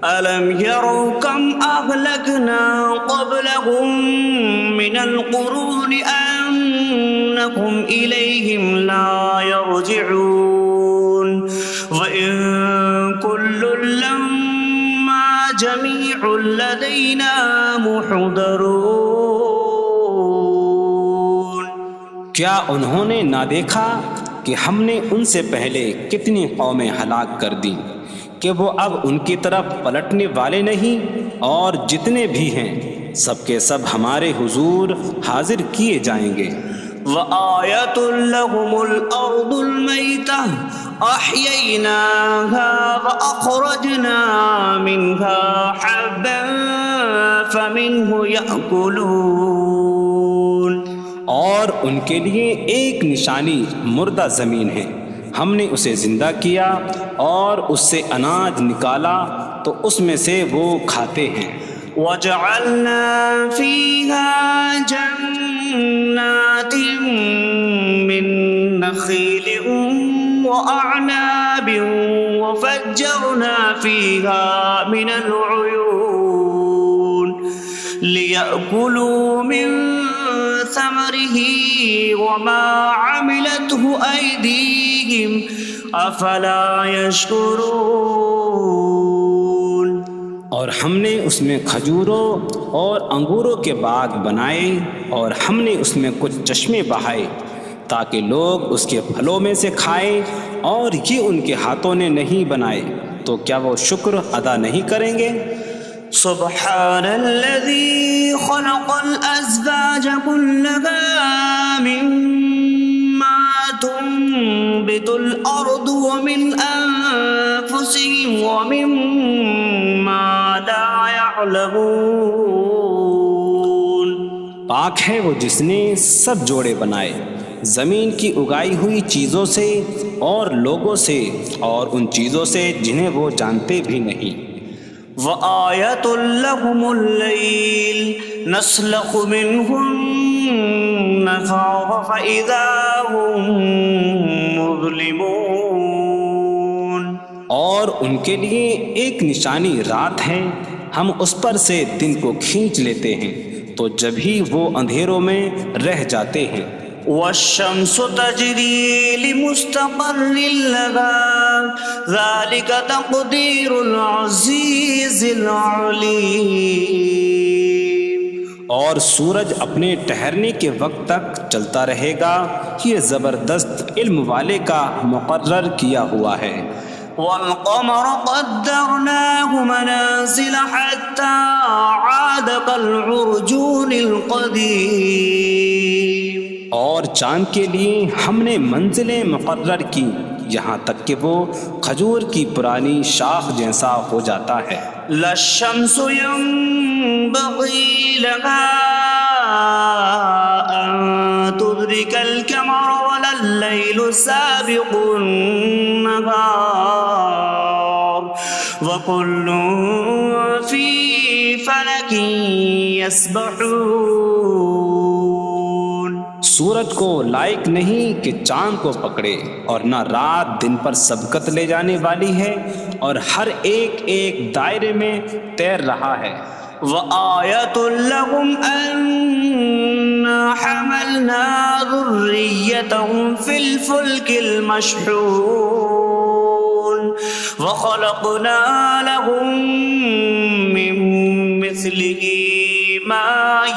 [SPEAKER 1] أَلَمْ يَرَوْا كَمْ أَهْلَكْنَا قَبْلَهُمْ مِنَ الْقُرُونِ أَنَّهُمْ إِلَيْهِمْ لَا يَرْجِعُونَ وَإِن كُلٌّ لَّمَّا جَمِيعٌ لَّدَيْنَا مُحْضَرُونَ۔
[SPEAKER 2] کیا انہوں نے نہ دیکھا کہ ہم نے ان سے پہلے کتنی قومیں ہلاک کر دیں کہ وہ اب ان کی طرف پلٹنے والے نہیں، اور جتنے بھی ہیں سب کے سب ہمارے حضور حاضر کیے جائیں گے۔
[SPEAKER 1] وَآیَةٌ لَّهُمُ الْأَرْضُ الْمَيْتَةُ أَحْيَيْنَاهَا وَأَخْرَجْنَا مِنْهَا حَبًّا فَمِنْهُ يَأْكُلُونَ۔
[SPEAKER 2] اور ان کے لیے ایک نشانی مردہ زمین ہے، ہم نے اسے زندہ کیا اور اس سے اناج نکالا تو اس میں سے وہ کھاتے ہیں۔
[SPEAKER 1] وَجَعَلْنَا فِيهَا جَنَّاتٍ مِّن نَخِيلٍ وَأَعْنَابٍ وَفَجَّرْنَا فِيهَا مِنَ الْعُيُونِ لِيَأْكُلُوا مِن ثَمَرِهِ وَمَا عَمِلَتْهُ أَيْدِيهِمْ أَفَلَا يَشْكُرُونَ۔
[SPEAKER 2] اور ہم نے اس میں کھجوروں اور انگوروں کے باغ بنائے، اور ہم نے اس میں کچھ چشمے بہائے تاکہ لوگ اس کے پھلوں میں سے کھائیں، اور یہ ان کے ہاتھوں نے نہیں بنائے، تو کیا وہ شکر ادا نہیں کریں گے؟
[SPEAKER 1] سبحان الذي خلق الأزواج كلها مما تنبت الأرض ومن أنفسهم ومما لا يعلمون۔
[SPEAKER 2] پاک ہے وہ جس نے سب جوڑے بنائے زمین کی اگائی ہوئی چیزوں سے اور لوگوں سے اور ان چیزوں سے جنہیں وہ جانتے بھی نہیں۔
[SPEAKER 1] وَآیَةٌ لَّهُمُ اللَّيْلُ نَسْلَخُ مِنْهُ النَّهَارَ فَإِذَا هُم مُظْلِمُونَ۔
[SPEAKER 2] اور ان کے لیے ایک نشانی رات ہے، ہم اس پر سے دن کو کھینچ لیتے ہیں تو جب ہی وہ اندھیروں میں رہ جاتے ہیں۔
[SPEAKER 1] وَالشَّمْسُ تَجْرِي لِمُسْتَقَرٍّ لَّهَا ذَلِكَ تَقْدِيرُ الْعَزِيزِ الْعَلِيمِ۔
[SPEAKER 2] اور سورج اپنے ٹھہرنے کے وقت تک چلتا رہے گا، یہ زبردست علم والے کا مقرر کیا ہوا ہے۔
[SPEAKER 1] وَالْقَمَرَ قَدَّرْنَاهُ مَنَازِلَ حَتَّى عَادَ كَالْعُرْجُونِ الْقَدِيمِ۔
[SPEAKER 2] اور چاند کے لیے ہم نے منزلیں مقرر کی یہاں تک کہ وہ کھجور کی پرانی شاخ جیسا ہو جاتا ہے۔
[SPEAKER 1] لا الشمس ينبغي لها أن تدرك القمر ولا الليل سابق النهار وكل في فلك يسبحون۔
[SPEAKER 2] سورج کو لائق نہیں کہ چاند کو پکڑے، اور نہ رات دن پر سبقت لے جانے والی ہے، اور ہر ایک ایک دائرے میں تیر رہا ہے۔
[SPEAKER 1] وآية لهم أنا حملنا ذريتهم في الفلك المشحون وخلقنا لهم من مثله ما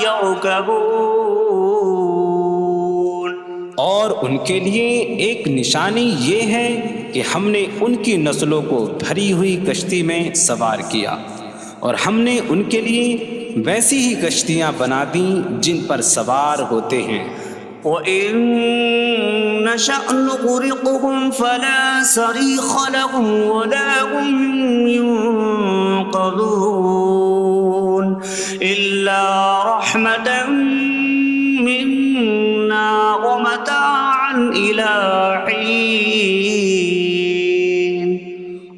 [SPEAKER 1] يركبون۔
[SPEAKER 2] اور ان کے لیے ایک نشانی یہ ہے کہ ہم نے ان کی نسلوں کو بھری ہوئی کشتی میں سوار کیا، اور ہم نے ان کے لیے ویسی ہی کشتیاں بنا دیں جن پر سوار ہوتے ہیں۔
[SPEAKER 1] وَإِن نَّشَأْ نُغْرِقْهُمْ فَلَا صَرِيخَ لَهُمْ وَلَا هُمْ يُنقَذُونَ إِلَّا رَحْمَةً مِّنَّا وَمَتَاعًا إِلَىٰ حِينٍ۔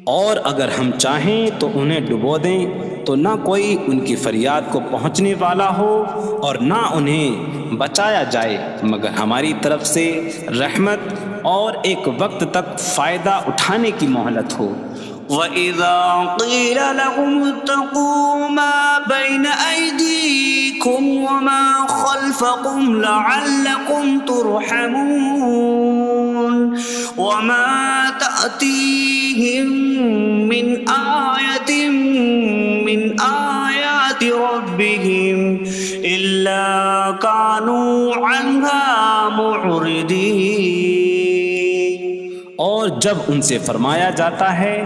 [SPEAKER 2] اور اگر ہم چاہیں تو انہیں ڈبو دیں تو نہ کوئی ان کی فریاد کو پہنچنے والا ہو اور نہ انہیں بچایا جائے مگر ہماری طرف سے رحمت اور ایک وقت تک فائدہ اٹھانے کی مہلت ہو۔
[SPEAKER 1] وَإِذَا قِيلَ لَهُمُ اتَّقُوا مَا بَيْنَ أَيْدِيكُمْ وَمَا خَلْفَكُمْ لَعَلَّكُمْ تُرْحَمُونَ وَمَا تَأْتِيهِم مِّنْ آيَةٍ مِّنْ آيَاتِ رَبِّهِمْ إِلَّا كَانُوا عَنْهَا مُعْرِضِينَ۔
[SPEAKER 2] اور جب ان سے فرمایا جاتا ہے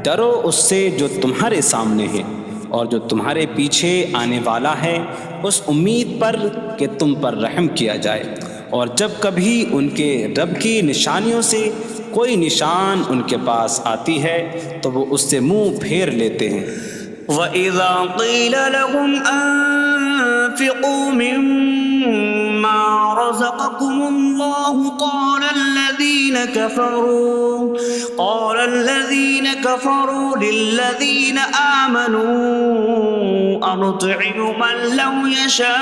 [SPEAKER 2] ڈرو اس سے جو تمہارے سامنے ہے اور جو تمہارے پیچھے آنے والا ہے، اس امید پر کہ تم پر رحم کیا جائے، اور جب کبھی ان کے رب کی نشانیوں سے کوئی نشان ان کے پاس آتی ہے تو وہ اس سے منہ پھیر لیتے ہیں۔
[SPEAKER 1] وَإِذَا قِيلَ لَهُمْ أَنفِقُوا مِمَّا رَزَقَكُمُ اللَّهُ قَالَ الَّذِينَ كَفَرُوا لِلَّذِينَ آمَنُوا أَنُطْعِمُ مَن لَّوْ يَشَاءُ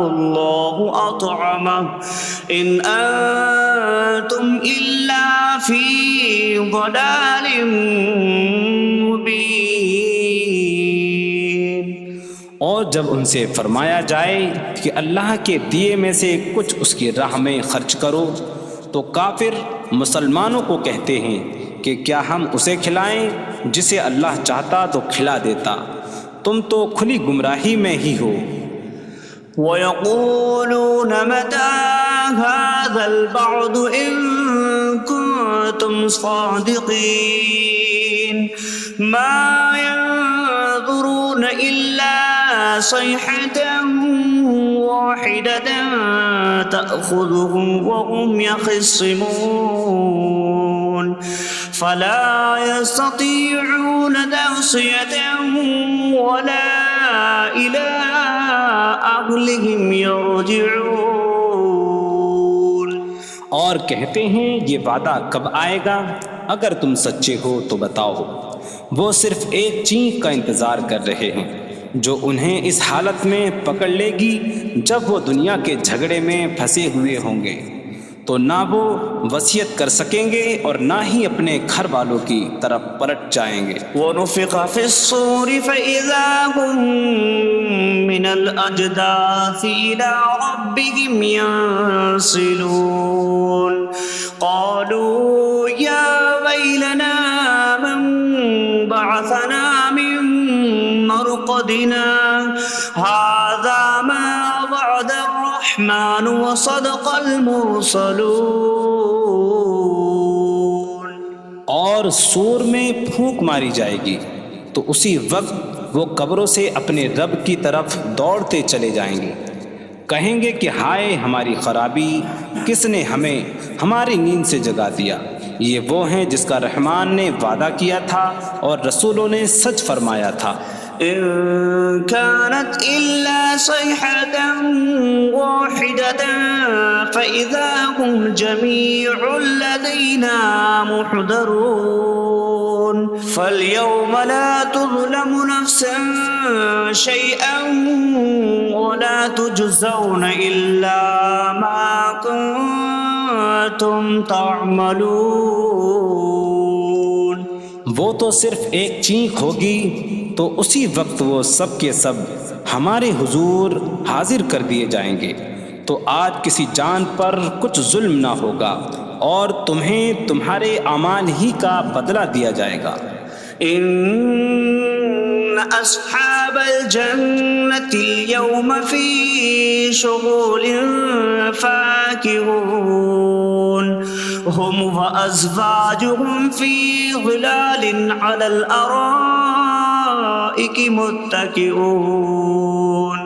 [SPEAKER 1] اللَّهُ أَطْعَمَهُ إِنْ أَنتُمْ إِلَّا فِي ضَلَالٍ مبین۔
[SPEAKER 2] اور جب ان سے فرمایا جائے کہ اللہ کے دیے میں سے کچھ اس کی راہ میں خرچ کرو تو کافر مسلمانوں کو کہتے ہیں کہ کیا ہم اسے کھلائیں جسے اللہ چاہتا تو کھلا دیتا، تم تو کھلی گمراہی میں ہی ہو۔
[SPEAKER 1] وَيَقُولُونَ مَتَىٰ هَٰذَا الْوَعْدُ إِن كُنتُمْ صَادِقِينَ مَا يَنظُرُونَ إِلَّا صَيْحَةً وَاحِدَةً تَأْخُذُهُمْ وَهُمْ يَخِصِّمُونَ فَلَا يَسْتَطِيعُونَ تَوْصِيَةً وَلَا إِلَىٰ أَهْلِهِمْ يَرْجِعُونَ۔
[SPEAKER 2] اور کہتے ہیں یہ وعدہ کب آئے گا؟ اگر تم سچے ہو تو بتاؤ۔ وہ صرف ایک چینخ کا انتظار کر رہے ہیں جو انہیں اس حالت میں پکڑ لے گی جب وہ دنیا کے جھگڑے میں پھنسے ہوئے ہوں گے، تو نہ وہ وصیت کر سکیں گے اور نہ ہی اپنے گھر والوں کی طرف پلٹ جائیں گے۔
[SPEAKER 1] وَنُفِخَ فِي الصُّورِ فَإِذَا هُم مِّنَ الْأَجْدَاثِ إِلَىٰ رَبِّهِمْ يَنسِلُونَ قَالُوا يَا وَيْلَنَا مَن بَعَثَنَا مِن مَّرْقَدِنَا هَٰذَا مَا وَعَدَ الرَّحْمَٰنُ وَصَدَقَ الْمُرْسَلُونَ۔
[SPEAKER 2] اور سور میں پھونک ماری جائے گی تو اسی وقت وہ قبروں سے اپنے رب کی طرف دوڑتے چلے جائیں گے، کہیں گے کہ ہائے ہماری خرابی، کس نے ہمیں ہماری نیند سے جگا دیا۔ یہ وہ ہیں جس کا رحمان نے وعدہ کیا تھا اور رسولوں نے سچ فرمایا تھا۔
[SPEAKER 1] إن كانت إلا صيحة واحدة فإذا هم جميع لدينا محضرون فاليوم لا تظلم نفس شيئا ولا تجزون إلا ما كنتم تعملون۔
[SPEAKER 2] وہ تو صرف ایک چینخ ہوگی تو اسی وقت وہ سب کے سب ہمارے حضور حاضر کر دیے جائیں گے، تو آج کسی جان پر کچھ ظلم نہ ہوگا اور تمہیں تمہارے اعمال ہی کا بدلہ دیا جائے گا۔
[SPEAKER 1] إن أصحاب الجنة اليوم في شغل فاكهون هم وأزواجهم في ظلال على الأرائك متكئون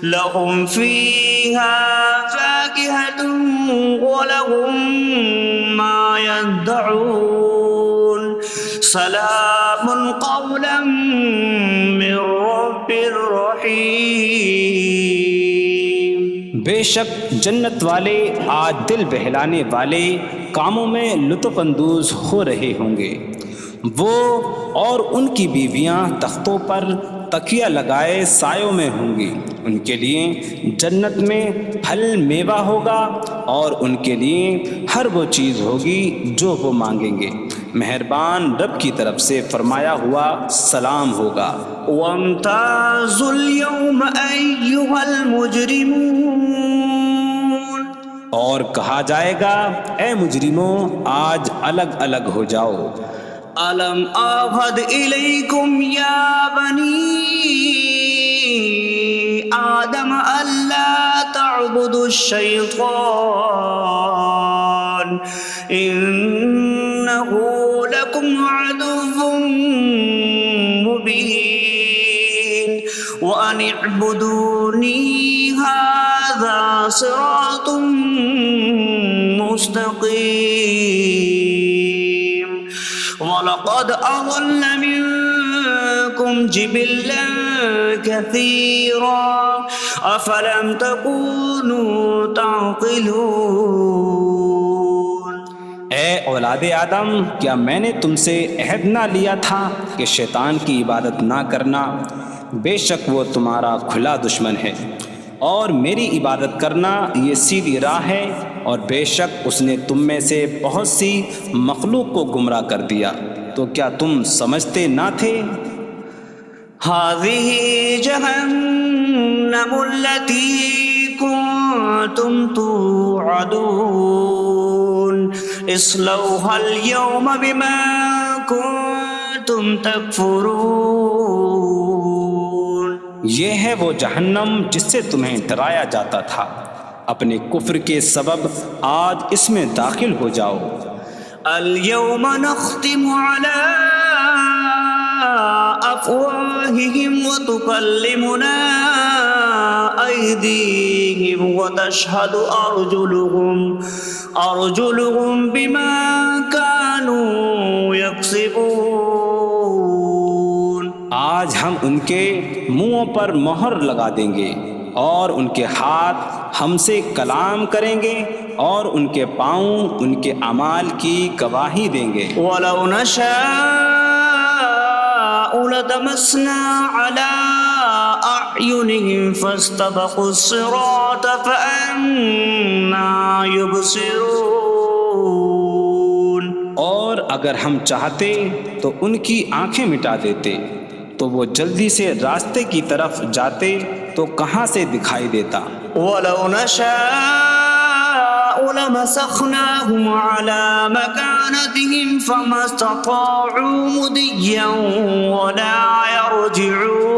[SPEAKER 1] لهم فيها فاكهة ولهم ما يدعون سلام قولا من رب رحیم۔
[SPEAKER 2] بے شک جنت والے آج دل بہلانے والے کاموں میں لطف اندوز ہو رہے ہوں گے۔ وہ اور ان کی بیویاں تختوں پر تکیہ لگائے سایوں میں ہوں گی۔ ان کے لیے جنت میں پھل میوہ ہوگا اور ان کے لیے ہر وہ چیز ہوگی جو وہ مانگیں گے۔ مہربان رب کی طرف سے فرمایا ہوا سلام ہوگا۔
[SPEAKER 1] وامتازوا اليوم أيها المجرمون،
[SPEAKER 2] اور کہا جائے گا اے مجرموں آج الگ الگ ہو جاؤ۔
[SPEAKER 1] ألم أعهد إليكم يا بني آدم ألا تعبدوا الشيطان إنه لكم عدو مبين وأن اعبدوني هذا صراط مستقيم وَلَقَدْ أَضَلَّ مِنكُمْ جِبِلًّا كَثِيرًا أَفَلَمْ تَكُونُوا تَعْقِلُونَ۔
[SPEAKER 2] اے اولاد آدم، کیا میں نے تم سے عہد نہ لیا تھا کہ شیطان کی عبادت نہ کرنا؟ بے شک وہ تمہارا کھلا دشمن ہے، اور میری عبادت کرنا یہ سیدھی راہ ہے، اور بے شک اس نے تم میں سے بہت سی مخلوق کو گمراہ کر دیا، تو کیا تم سمجھتے نہ تھے؟
[SPEAKER 1] هذه جهنم التي كنتم توعدون اصلوها اليوم بما كنتم تكفرون۔
[SPEAKER 2] یہ ہے وہ جہنم جس سے تمہیں ڈرایا جاتا تھا، اپنے کفر کے سبب آج اس میں داخل ہو جاؤ۔
[SPEAKER 1] اليوم نختم على أفواههم وتكلمنا أيديهم وتشهد أرجلهم بما كانوا يكسبون۔
[SPEAKER 2] آج ہم ان کے منہوں پر مہر لگا دیں گے، اور ان کے ہاتھ ہم سے کلام کریں گے، اور ان کے پاؤں ان کے اعمال کی گواہی دیں گے۔
[SPEAKER 1] وَلَوْ نَشَاءُ لَطَمَسْنَا عَلَىٰ أَعْيُنِهِمْ فَاسْتَبَقُوا الصِّرَاطَ فَأَنَّىٰ يُبْصِرُونَ۔
[SPEAKER 2] اور اگر ہم چاہتے تو ان کی آنکھیں مٹا دیتے، تو وہ جلدی سے راستے کی طرف جاتے تو کہاں سے دکھائی دیتا۔
[SPEAKER 1] وَلَوْ نَشَاءُ لَمَسَخْنَاهُمْ عَلَىٰ مَكَانَتِهِمْ فَمَا اسْتَطَاعُوا مُضِيًّا وَلَا يَرْجِعُونَ۔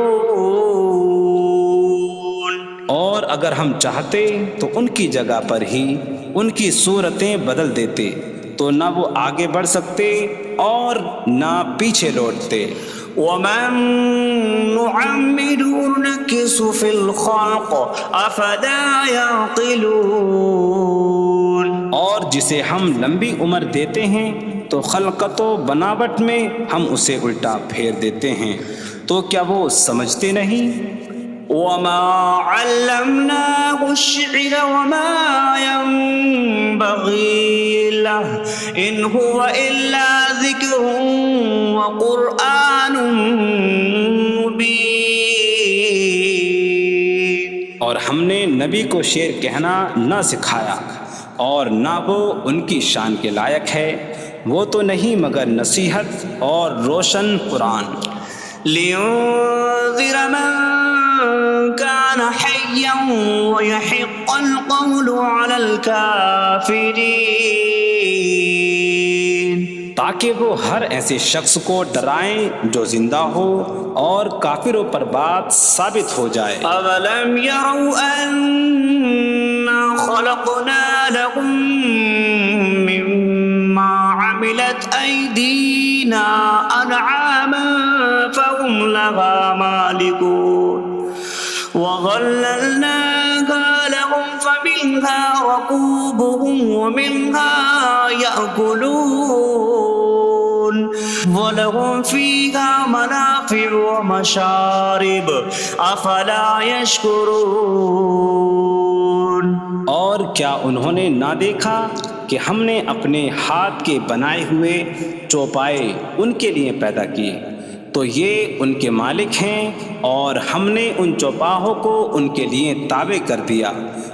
[SPEAKER 2] اور اگر ہم چاہتے تو ان کی جگہ پر ہی ان کی صورتیں بدل دیتے، تو نہ وہ آگے بڑھ سکتے اور نہ پیچھے لوٹتے۔
[SPEAKER 1] وَمَن نُّعَمِّرْهُ نُنَكِّسْهُ فِي الْخَلْقِ أَفَلَا يَعْقِلُونَ۔
[SPEAKER 2] اور جسے ہم لمبی عمر دیتے ہیں تو خلقت و بناوٹ میں ہم اسے الٹا پھیر دیتے ہیں، تو کیا وہ سمجھتے نہیں؟
[SPEAKER 1] وَمَا عَلَّمْنَاهُ الشِّعْرَ وَمَا يَنبَغِي لَهُ إِنْ هُوَ إِلَّا ذِكْرٌ وَقُرْآنٌ مُّبِينٌ۔
[SPEAKER 2] اور ہم نے نبی کو شعر کہنا نہ سکھایا، اور نہ وہ ان کی شان کے لائق ہے، وہ تو نہیں مگر نصیحت اور روشن قرآن۔
[SPEAKER 1] لينذر من كان حيا ويحق القول على الكافرين،
[SPEAKER 2] تاکہ وہ ہر ایسے شخص کو ڈرائیں جو زندہ ہو اور کافروں پر بات ثابت ہو جائے۔
[SPEAKER 1] أولم يروا أنا خلقنا لهم مما عملت أيدينا أنعاما فهم لها مالكون وظللناها لهم فمنها ركوبهم ومنها يأكلون وَلَهُمْ فِيهَا مَنَافِعُ وَمَشَارِبُ أَفَلَا يَشْكُرُونَ۔
[SPEAKER 2] اور کیا انہوں نے نہ دیکھا کہ ہم نے اپنے ہاتھ کے بنائے ہوئے چوپائے ان کے لیے پیدا کیے، تو یہ ان کے مالک ہیں، اور ہم نے ان چوپاہوں کو ان کے لیے تابع کر دیا۔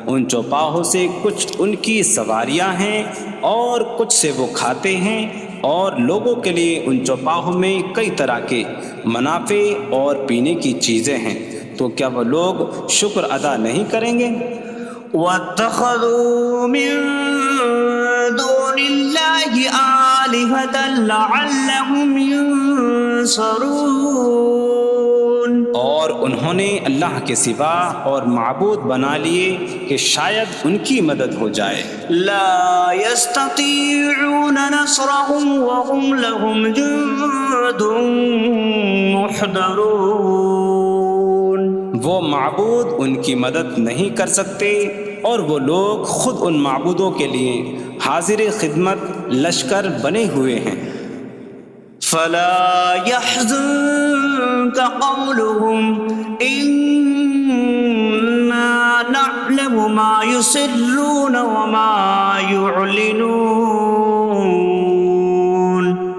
[SPEAKER 2] ان چوپاہوں سے کچھ ان کی سواریاں ہیں اور کچھ سے وہ کھاتے ہیں، اور لوگوں کے لیے ان چوپاہوں میں کئی طرح کے منافع اور پینے کی چیزیں ہیں، تو کیا وہ لوگ شکر ادا نہیں کریں گے؟
[SPEAKER 1] وَاتَّخَذُوا مِن دُونِ اللَّهِ آلِهَةً لَعَلَّهُمْ يُنصَرُونَ،
[SPEAKER 2] اور انہوں نے اللہ کے سوا اور معبود بنا لیے کہ شاید ان کی مدد ہو جائے۔
[SPEAKER 1] لا يستطيعون نصرهم وهم لهم جند محضرون،
[SPEAKER 2] وہ معبود ان کی مدد نہیں کر سکتے، اور وہ لوگ خود ان معبودوں کے لیے حاضر خدمت لشکر بنے ہوئے ہیں۔
[SPEAKER 1] فلا يحزنك قولهم إنا نعلم ما يسرون وما يعلنون،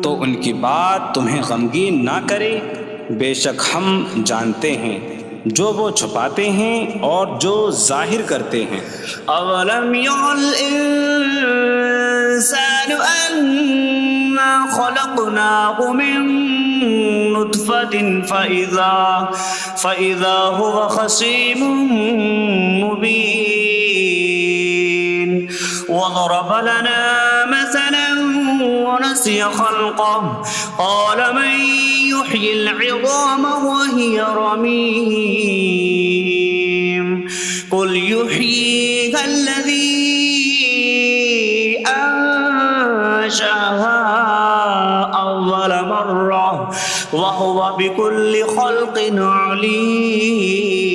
[SPEAKER 2] تو ان کی بات تمہیں غمگین نہ کرے، بے شک ہم جانتے ہیں جو وہ چھپاتے ہیں اور جو ظاہر کرتے ہیں۔
[SPEAKER 1] اولم ير الانسان انا خلقناه من نطفة فإذا هو خصيم مبين وضرب لنا مثلا ونسي خلقه قال من يحيي العظام وهي رميم قل يحييها الذي أنشأها أول مرة وهو بكل خلق عليم۔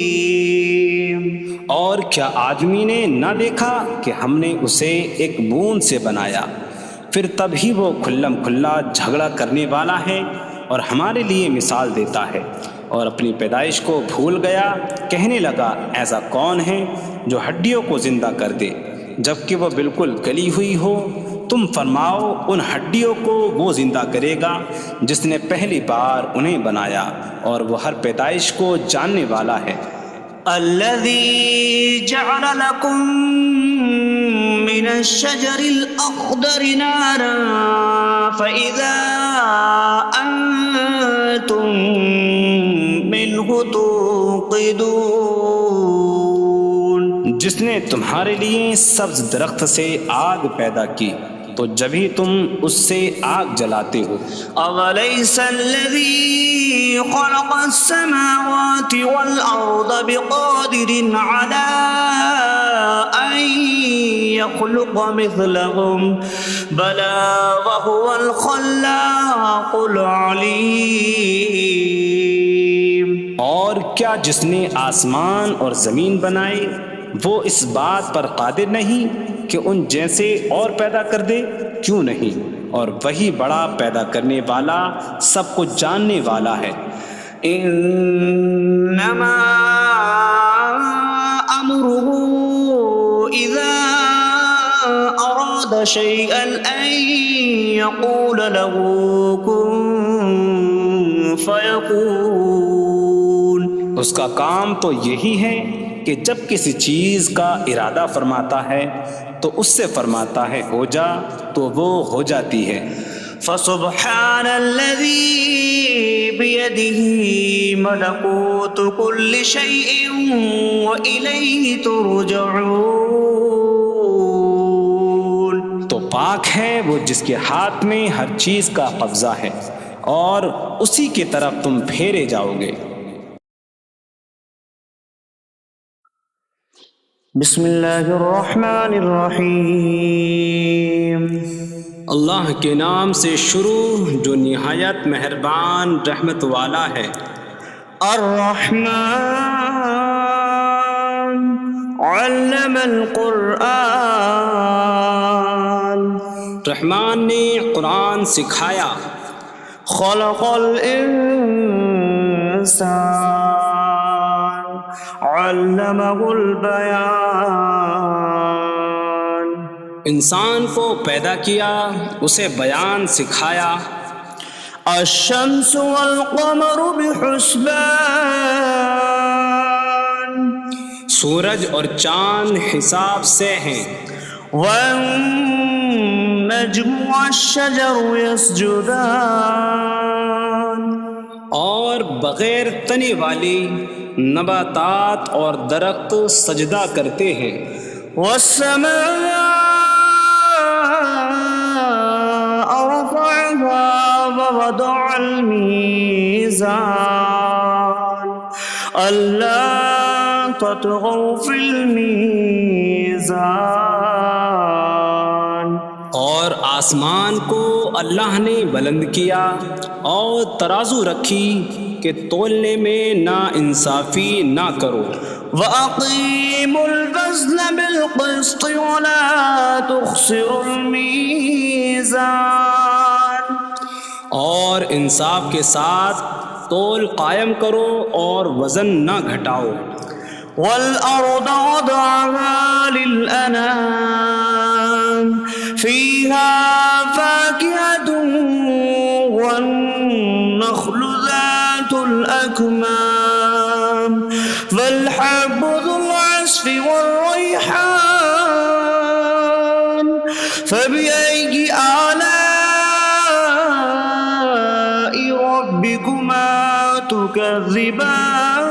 [SPEAKER 2] اور کیا آدمی نے نہ دیکھا کہ ہم نے اسے ایک بوند سے بنایا، پھر تب ہی وہ کھلم کھلا جھگڑا کرنے والا ہے اور ہمارے لیے مثال دیتا ہے، اور اپنی پیدائش کو بھول گیا، کہنے لگا ایسا کون ہے جو ہڈیوں کو زندہ کر دے جبکہ وہ بالکل گلی ہوئی ہو؟ تم فرماؤ ان ہڈیوں کو وہ زندہ کرے گا جس نے پہلی بار انہیں بنایا، اور وہ ہر پیدائش کو جاننے والا ہے۔
[SPEAKER 1] الذي جعل لكم من الشجر الأخضر نارا فإذا أنتم منه توقدون،
[SPEAKER 2] جس نے تمہارے لیے سبز درخت سے آگ پیدا کی تو جبھی تم اس سے آگ جلاتے ہو۔
[SPEAKER 1] أَوَلَيْسَ الَّذِي خَلَقَ السَّمَاوَاتِ وَالْأَرْضَ بِقَادِرٍ عَلَىٰ أَن يَخْلُقَ مِثْلَهُمْ بَلَىٰ وَهُوَ الْخَلَّاقُ الْعَلِيمُ۔
[SPEAKER 2] اور کیا جس نے آسمان اور زمین بنائے وہ اس بات پر قادر نہیں کہ ان جیسے اور پیدا کر دے؟ کیوں نہیں، اور وہی بڑا پیدا کرنے والا، سب کچھ جاننے والا ہے۔
[SPEAKER 1] انما امره اذا اراد شيئا ان يقول له كن فيكون،
[SPEAKER 2] اس کا کام تو یہی ہے کہ جب کسی چیز کا ارادہ فرماتا ہے تو اس سے فرماتا ہے ہو جا، تو وہ ہو جاتی ہے۔
[SPEAKER 1] فسبحان الذي بيده ملكوت كل شيء وإليه ترجعون.
[SPEAKER 2] تو پاک ہے وہ جس کے ہاتھ میں ہر چیز کا قبضہ ہے اور اسی کی طرف تم پھیرے جاؤ گے.
[SPEAKER 1] بسم اللہ الرحمن الرحیم.
[SPEAKER 2] اللہ کے نام سے شروع جو نہایت مہربان رحمت والا ہے.
[SPEAKER 1] الرحمن علم القرآن.
[SPEAKER 2] رحمان نے قرآن سکھایا.
[SPEAKER 1] خلق الانسان علمہ البیان.
[SPEAKER 2] انسان کو پیدا کیا اسے بیان سکھایا.
[SPEAKER 1] الشمس والقمر بحسبان.
[SPEAKER 2] سورج اور چاند حساب سے ہیں.
[SPEAKER 1] والنجم والشجر يسجدان.
[SPEAKER 2] اور بغیر تنے والی نباتات اور درخت سجدہ کرتے ہیں.
[SPEAKER 1] والسماء رفعها ووضع الميزان ألا تطغوا في الميزان.
[SPEAKER 2] اور آسمان کو اللہ نے بلند کیا اور ترازو رکھی کہ تولنے میں نا انصافی نہ کرو.
[SPEAKER 1] وَأَقِيمُوا الْوَزْنَ بِالْقِسْطِ وَلَا تُخْسِرُوا الْمِيزَانَ.
[SPEAKER 2] اور انصاف کے ساتھ تول قائم کرو اور وزن نہ گھٹاؤ.
[SPEAKER 1] وَالْأَرْضَ وَضَعَهَا لِلْأَنَامِ فِيهَا فَاكِهَةٌ وَالنَّخْلُ ذَاتُ الْأَكْمَامِ وَالْحَبُّ ذُو الْعَصْفِ وَالرَّيْحَانُ فَبِأَيِّ آلَاءِ رَبِّكُمَا تُكَذِّبَانِ.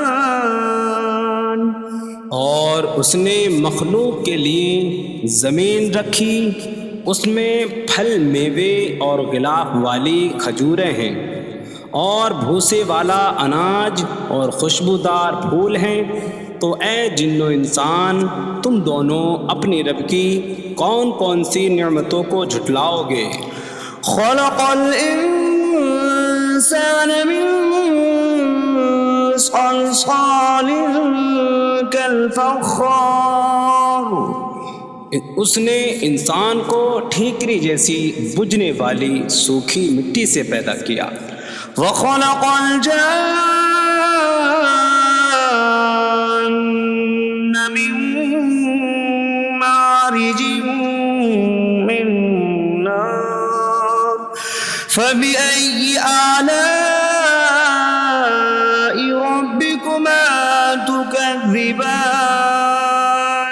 [SPEAKER 2] اور اس نے مخلوق کے لیے زمین رکھی، اس میں پھل میوے اور غلاف والی کھجوریں ہیں اور بھوسے والا اناج اور خوشبودار پھول ہیں. تو اے جن و انسان تم دونوں اپنی رب کی کون کون سی نعمتوں کو جھٹلاؤ گے.
[SPEAKER 1] خلق الانسان من صلصال کالفخار.
[SPEAKER 2] اس نے انسان کو ٹھیکری جیسی بجھنے والی سوکھی مٹی سے پیدا کیا.
[SPEAKER 1] وخلق الجان من مارج من نار فبأي آلاء ربكما تكذبان.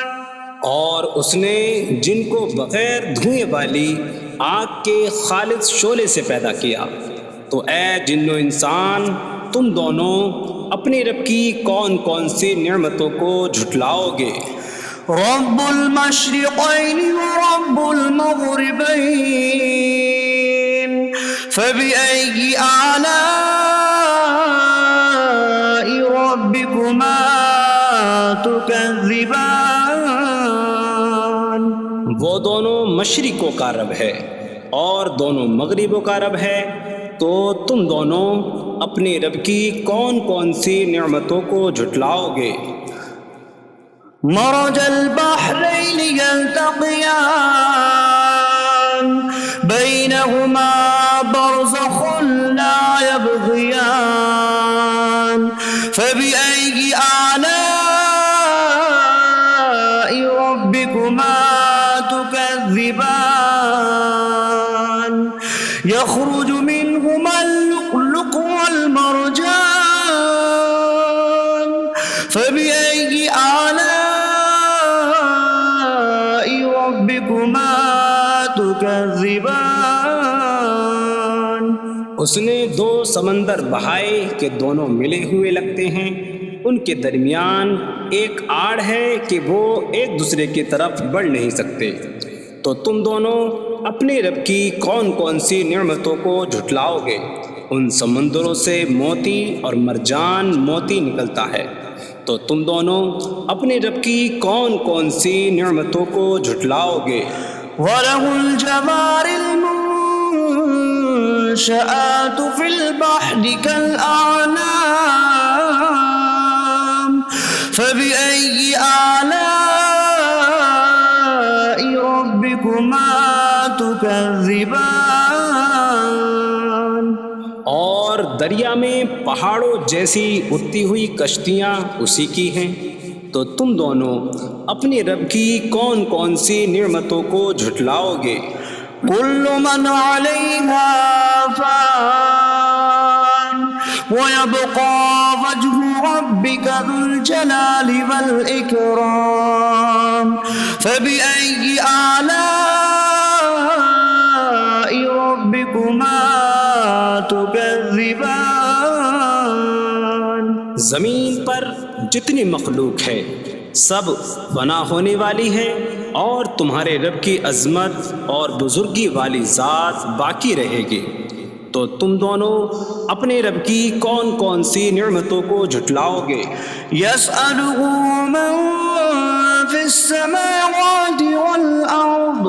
[SPEAKER 2] اور اس نے جن کو بغیر دھوئیں والی آگ کے خالص شعلے سے پیدا کیا. تو اے جن و انسان تم دونوں اپنی رب کی کون کون سی نعمتوں کو جھٹلاؤ گے.
[SPEAKER 1] رب المشرقین ورب المغربین فبأي آلاء ربكما تكذبان.
[SPEAKER 2] وہ دونوں مشرقوں کا رب ہے اور دونوں مغربوں کا رب ہے. تو تم دونوں اپنے رب کی کون کون سی نعمتوں کو جھٹلاؤ گے.
[SPEAKER 1] مرج البحرین یلتقیان بینہما برزخ لا یبغیان فبأي آلاء ربكما تكذبان. يخرج منهما اللؤلؤ والمرجان فبأي آلاء ربكما تكذبان.
[SPEAKER 2] اس نے دو سمندر بہائے کہ دونوں ملے ہوئے لگتے ہیں، ان کے درمیان ایک آڑ ہے کہ وہ ایک دوسرے کی طرف بڑھ نہیں سکتے، تو تم دونوں اپنے رب کی کون کون سی نعمتوں کو جھٹلاؤ گے؟ ان سمندروں سے موتی اور مرجان موتی نکلتا ہے، تو تم دونوں اپنے رب کی کون کون سی نعمتوں کو جھٹلاؤ گے؟
[SPEAKER 1] وَلَهُ الْجَوَارِ الْمُنشَآتُ فِي الْبَحْرِ كَالْأَعْلَامِ فَبِأَيِّ آلَاءِ رَبِّكُمَا تُكَذِّبَانِ؟
[SPEAKER 2] اور دریا میں پہاڑوں جیسی اڑتی ہوئی کشتیاں اسی کی ہیں، تو تم دونوں اپنے رب کی کون کون سی نعمتوں کو جھٹلاؤ گے؟
[SPEAKER 1] كُلُّ مَنْ عَلَيْهَا فَانٍ وَيَبْقَى وَجْهُ رَبِّكَ ذُو الْجَلَالِ وَالْإِكْرَامِ فَبِأَيِّ آلَاءِ رَبِّكُمَا تُكَذِّبَانِ؟
[SPEAKER 2] زمین پر جتنی مخلوق ہے سب فنا ہونے والی ہے، اور تمہارے رب کی عظمت اور بزرگی والی ذات باقی رہے گی، تو تم دونوں اپنے رب کی کون کون سی نعمتوں کو جھٹلاؤ گے؟
[SPEAKER 1] يَسْأَلُهُ مَن فِي السَّمَاوَاتِ وَالْأَرْضِ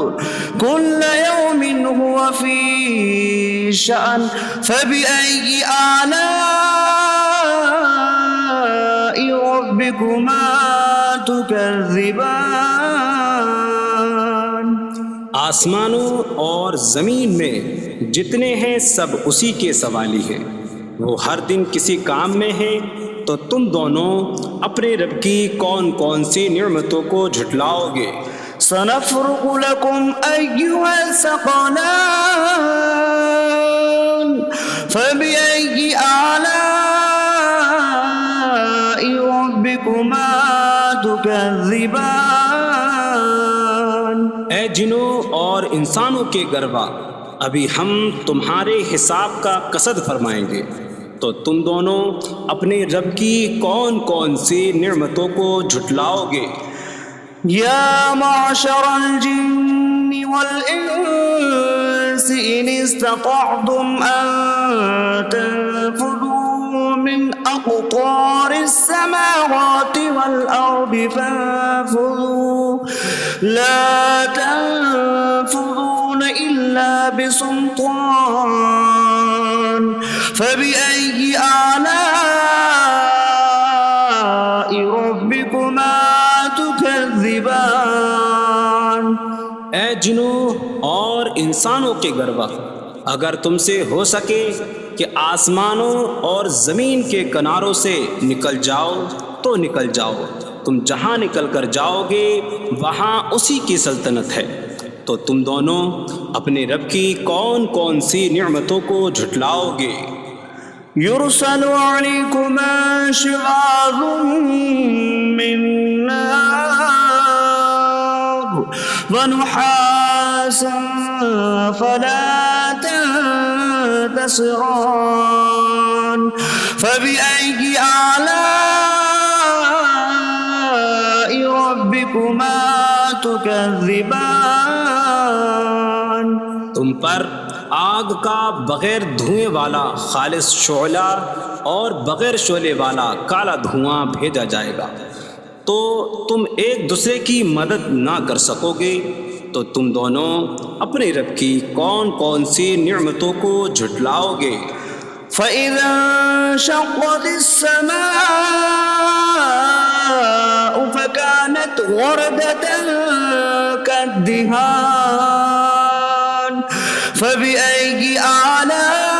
[SPEAKER 1] كُلَّ يَوْمٍ هُوَ فِي شَأْنٍ فَبِأَيِّ آلَاءِ رَبِّكُمَا تُكَذِّبَانِ؟
[SPEAKER 2] آسمانوں اور زمین میں جتنے ہیں سب اسی کے سوالی ہیں، وہ ہر دن کسی کام میں ہیں، تو تم دونوں اپنے رب کی کون کون سی نعمتوں کو جھٹلاؤ گے؟
[SPEAKER 1] سَنَفْرُغُ لَكُمْ أَيُّهَ الثَّقَلَانِ فَبِأَيِّ آلَاءِ رَبِّكُمَا تُكَذِّبَانِ؟
[SPEAKER 2] اے جنوں اور انسانوں کے گروہ، ابھی ہم تمہارے حساب کا قصد فرمائیں گے، تو تم دونوں اپنے رب کی کون کون سی نعمتوں کو جھٹلاؤ گے؟
[SPEAKER 1] یا معشر الجن والانس ان استطعتم ان تنفذوا من اقطار السماوات والارض فانفذوا لا تنفذون الا بسلطان فبأي آلاء ربكما تكذبان؟
[SPEAKER 2] اے جنوں اور انسانوں کے گروہ، اگر تم سے ہو سکے کہ آسمانوں اور زمین کے کناروں سے نکل جاؤ تو نکل جاؤ، تم جہاں نکل کر جاؤ گے وہاں اسی کی سلطنت ہے، تو تم دونوں اپنے رب کی کون کون سی نعمتوں کو جھٹلاؤ گے؟
[SPEAKER 1] يرسل عليكما شواظ من نار ونحاسا فلا تنتصران فبأي آلاء ربكما تكذبان؟
[SPEAKER 2] تم پر آگ کا بغیر دھوئیں والا خالص شعلہ اور بغیر شعلے والا کالا دھواں بھیجا جائے گا، تو تم ایک دوسرے کی مدد نہ کر سکو گے، تو تم دونوں اپنے رب کی کون کون سی نعمتوں کو جھٹلاؤ گے؟
[SPEAKER 1] فَإِذَا انشَقَّتِ السَّمَاءُ فَكَانَتْ وَرْدَةً كَالدِّهَانِ فَبِأَيِّ آلَاءِ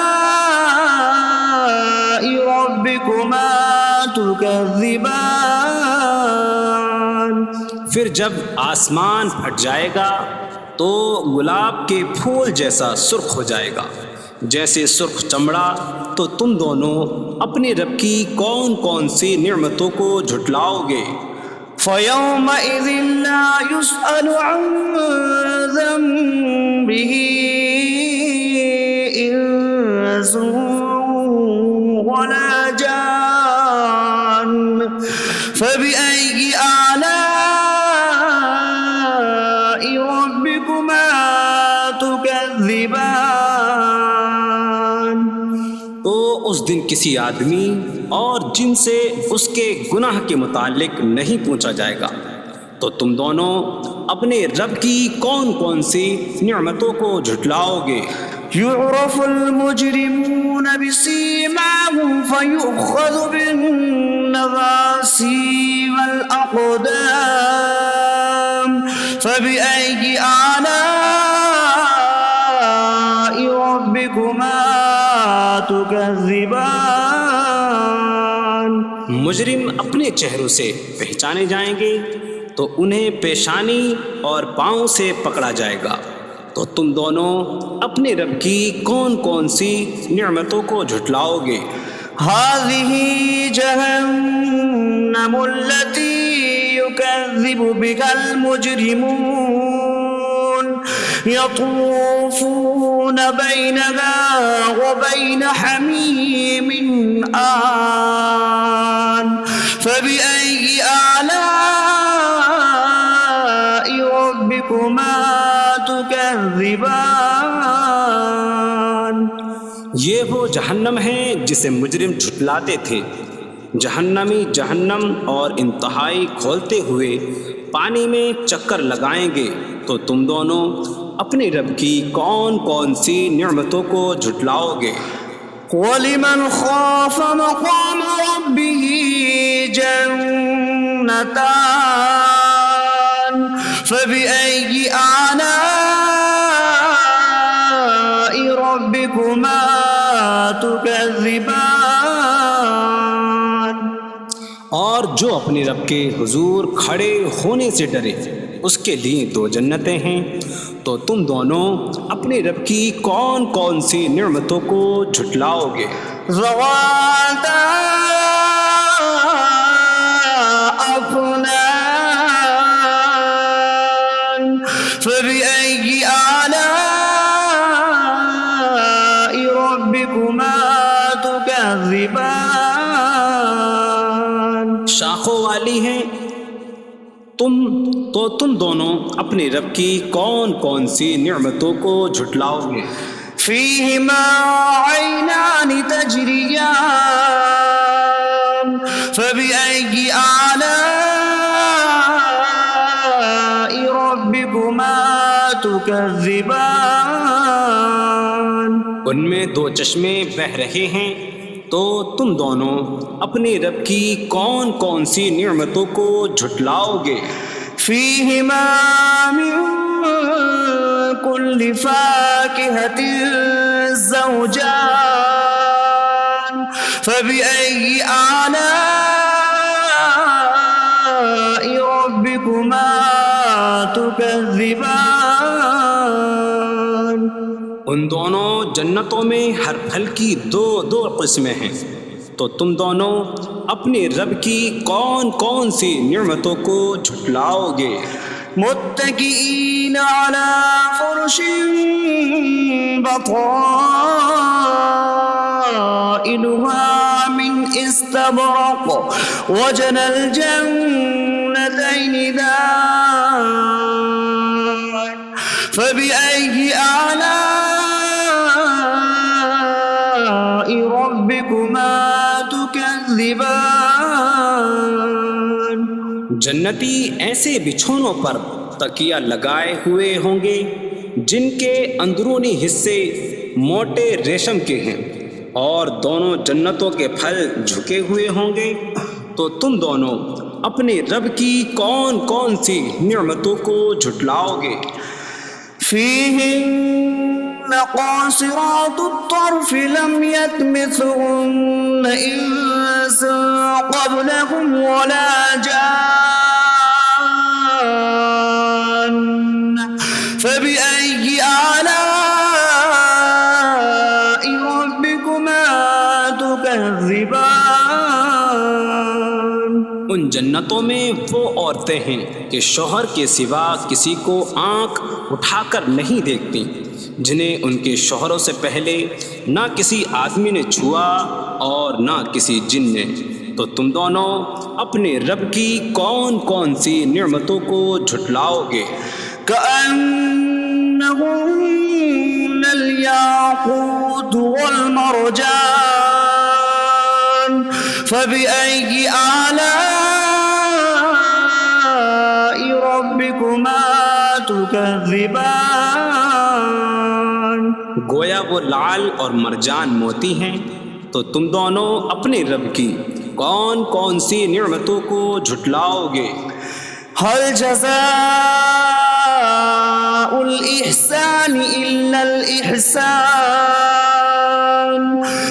[SPEAKER 1] رَبِّكُمَا تُكَذِّبَانِ؟
[SPEAKER 2] پھر جب آسمان پھٹ جائے گا تو گلاب کے پھول جیسا سرخ ہو جائے گا جیسے سرخ چمڑا، تو تم دونوں اپنے رب کی کون کون سی نعمتوں کو جھٹلاؤ گے؟
[SPEAKER 1] فَيَوْمَئِذٍ لَا يُسْأَلُ عَنْ ذَنبِهِ إِنسٌ فبأي آلاء ربكما تكذبان؟
[SPEAKER 2] تو اس دن کسی آدمی اور جن سے اس کے گناہ کے متعلق نہیں پوچھا جائے گا، تو تم دونوں اپنے رب کی کون کون سی نعمتوں کو جھٹلاؤ گے؟
[SPEAKER 1] يعرف المجرمون بسيماهم فيؤخذ بالنواصي والأقدام فبأي آلاء ربكما تكذبان؟
[SPEAKER 2] مجرم اپنے چہروں سے پہچانے جائیں گے تو انہیں پیشانی اور پاؤں سے پکڑا جائے گا، تو تم دونوں اپنے رب کی کون کون سی نعمتوں کو جھٹلاؤ گے؟
[SPEAKER 1] هذه جهنم التي يكذب بها المجرمون يطوفون بينها وبين حميم آن فبأي آلاء ربكما تكذبان؟
[SPEAKER 2] یہ وہ جہنم ہے جسے مجرم جھٹلاتے تھے۔ جہنمی جہنم اور انتہائی کھولتے ہوئے پانی میں چکر لگائیں گے، تو تم دونوں اپنے رب کی کون کون سی نعمتوں کو جھٹلاؤ گے؟
[SPEAKER 1] وَلِمَنْ خَافَ مَقَامَ رَبِّهِ جَنَّتَانِ فَبِأَيِّ آلَاءِ رَبِّكُمَا تُكَذِّبَانِ؟
[SPEAKER 2] اور جو اپنے رب کے حضور کھڑے ہونے سے ڈرے، اس کے لیے دو جنتیں ہیں، تو تم دونوں اپنے رب کی کون کون سی نعمتوں کو جھٹلاؤ گے؟
[SPEAKER 1] ذواتا افنان فبأي آلاء ربكما تكذبان؟
[SPEAKER 2] شاخوں والی ہیں تم دونوں اپنے رب کی کون کون سی نعمتوں کو جھٹلاؤ گے؟
[SPEAKER 1] فيهما عينان تجريان فبأي آلاء ربكما تكذبان؟
[SPEAKER 2] ان میں دو چشمے بہہ رہے ہیں، تو تم دونوں اپنے رب کی کون کون سی نعمتوں کو جھٹلاؤ گے؟
[SPEAKER 1] فيهما من كل فاكهة زوجان فبأي آلاء ربكما تكذبان؟
[SPEAKER 2] ان دونوں جنتوں میں ہر پھل کی دو قسمیں ہیں، تو تم دونوں اپنے رب کی کون کون سی نعمتوں کو جھٹلاؤ گے؟
[SPEAKER 1] متكئين على فرش بطائنها من استبرق وجنى الجنتين دان فبأي آلاء ربكما تكذبان؟
[SPEAKER 2] جنتی ایسے بچھونوں پر تکیہ لگائے ہوئے ہوں گے جن کے اندرونی حصے موٹے ریشم کے ہیں، اور دونوں جنتوں کے پھل جھکے ہوئے ہوں گے، تو تم دونوں اپنے رب کی کون کون سی نعمتوں کو جھٹلاؤ گے؟
[SPEAKER 1] فيهن قاصرات الطرف لم يطمثهن إنس قبلهم ولا جان فبأي آلاء ربكما تكذبان؟
[SPEAKER 2] ان جنتوں میں وہ عورتیں ہیں کہ شوہر کے سوا کسی کو آنکھ اٹھا کر نہیں دیکھتی، جنہیں ان کے شوہروں سے پہلے نہ کسی آدمی نے چھوا اور نہ کسی جن نے، تو تو تم دونوں اپنے رب کی کون کون سی نعمتوں کو جھٹلاؤ گے؟
[SPEAKER 1] كأنهن الياقوت والمرجان فبأي آلاء ربكما تكذبان
[SPEAKER 2] گویا وہ لعل اور مرجان موتی ہیں، تو تم دونوں اپنے رب کی کون کون سی نعمتوں کو جھٹلاؤ گے؟
[SPEAKER 1] هل جزاء الإحسان إلا الإحسان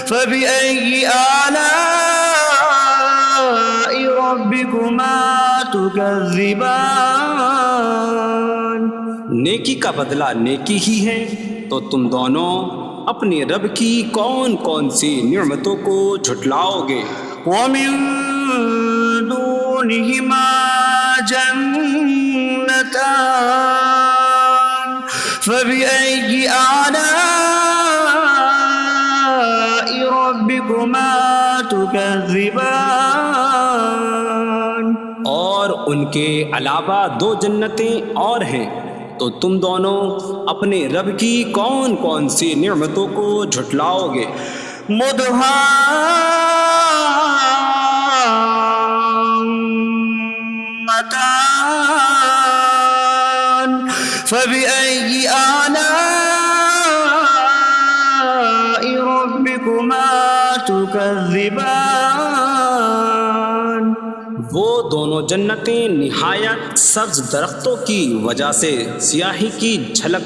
[SPEAKER 1] فبأي آلاء ربكما تكذبان
[SPEAKER 2] نیکی کا بدلہ نیکی ہی ہے، تو تم دونوں اپنے رب کی کون کون سی نعمتوں کو جھٹلاؤ گے؟
[SPEAKER 1] ومن دونهما جنتان فبأي آلاء ربكما تكذبان
[SPEAKER 2] اور ان کے علاوہ دو جنتیں اور ہیں، تو تم دونوں اپنے رب کی کون کون سی نعمتوں کو جھٹلاؤ گے؟
[SPEAKER 1] مدهامتان فبأي آلاء ربكما تكذبان
[SPEAKER 2] وہ دونوں جنتیں نہایت سبز درختوں کی وجہ سے سیاہی کی جھلک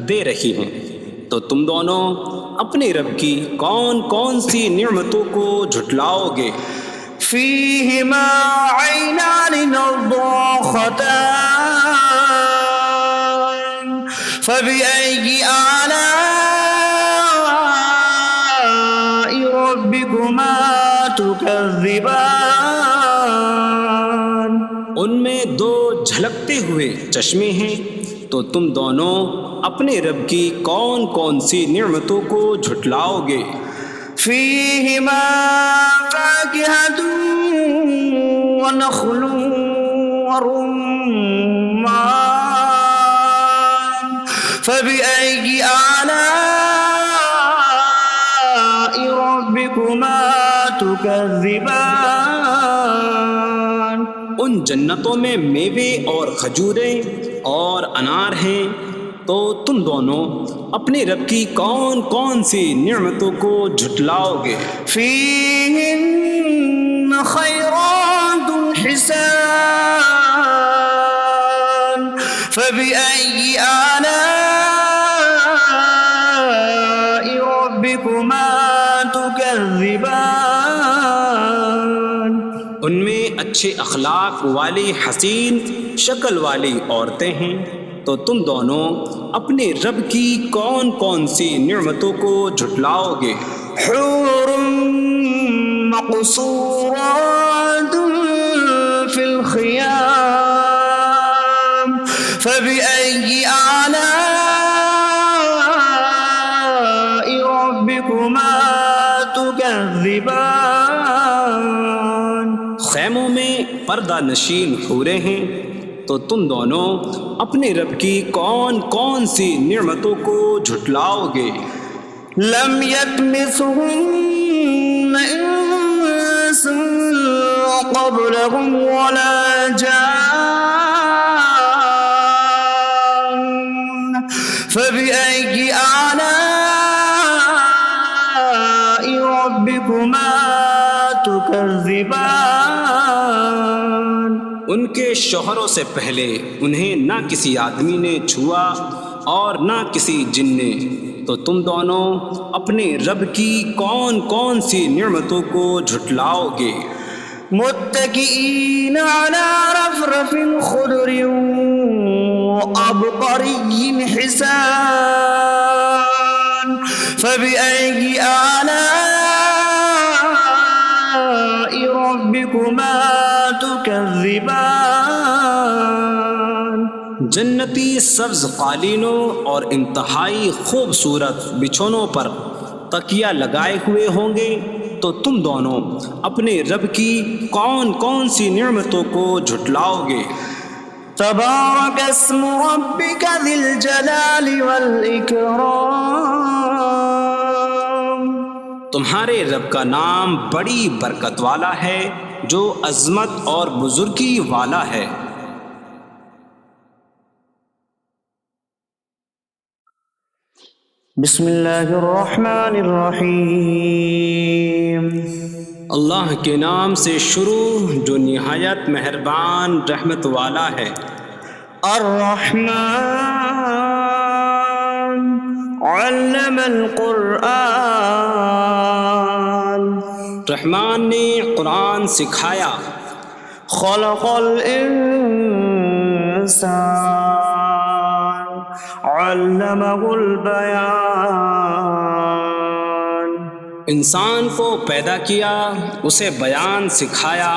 [SPEAKER 2] دے رہی ہیں، تو تم دونوں اپنے رب کی کون کون سی نعمتوں کو جھٹلاؤ گے؟
[SPEAKER 1] فيهما عينان نضاختان فبأي آلاء ربكما تكذبان
[SPEAKER 2] ان میں دو جھلکتے ہوئے چشمے ہیں، تو تم دونوں اپنے رب کی کون کون سی نعمتوں کو جھٹلاؤ گے؟
[SPEAKER 1] فيهما فاكهة ونخل ورمان فبأي آلاء ربكما تكذبان
[SPEAKER 2] ان جنتوں میں میوے اور کھجوریں اور انار ہیں، تو تم دونوں اپنے رب کی کون کون سی نعمتوں کو جھٹلاؤ گے؟
[SPEAKER 1] فيهن خيرات حسان فبأي آلاء ربكما تكذبان
[SPEAKER 2] ان میں اچھے اخلاق والی حسین شکل والی عورتیں ہیں، تو تم دونوں اپنے رب کی کون کون سی نعمتوں کو جھٹلاؤ گے؟
[SPEAKER 1] حور مقصورات في الخيام فبأي آلاء ربكما تكذبان
[SPEAKER 2] خیموں میں پردہ نشین حوریں ہیں، تو تم دونوں اپنے رب کی کون کون سی نعمتوں کو جھٹلاؤ گے؟
[SPEAKER 1] لم يطمثهن انس قبلهم ولا جان فبأي آلاء ربكما تكذبان
[SPEAKER 2] ان کے شوہروں سے پہلے انہیں نہ کسی آدمی نے چھوا اور نہ کسی جن نے، تو تم دونوں اپنے رب کی کون کون سی نعمتوں کو جھٹلاؤ گے؟
[SPEAKER 1] متكئين على رفرف خضر وعبقري حسان فبأي آلاء ربكما تكذبان
[SPEAKER 2] جنتی سبز قالینوں اور انتہائی خوبصورت بچھونوں پر تکیہ لگائے ہوئے ہوں گے، تو تم دونوں اپنے رب کی کون کون سی نعمتوں کو جھٹلاؤ گے؟
[SPEAKER 1] تبارک اسم ربک ذی الجلال والاکرام،
[SPEAKER 2] تمہارے رب کا نام بڑی برکت والا ہے جو عظمت اور بزرگی والا ہے۔
[SPEAKER 1] بسم اللہ الرحمن الرحیم،
[SPEAKER 2] اللہ کے نام سے شروع جو نہایت مہربان رحمت والا ہے۔
[SPEAKER 1] الرحمن علم القرآن،
[SPEAKER 2] رحمان نے قرآن سکھایا۔
[SPEAKER 1] خلق الانسان علمہ البیان،
[SPEAKER 2] انسان کو پیدا کیا، اسے بیان سکھایا۔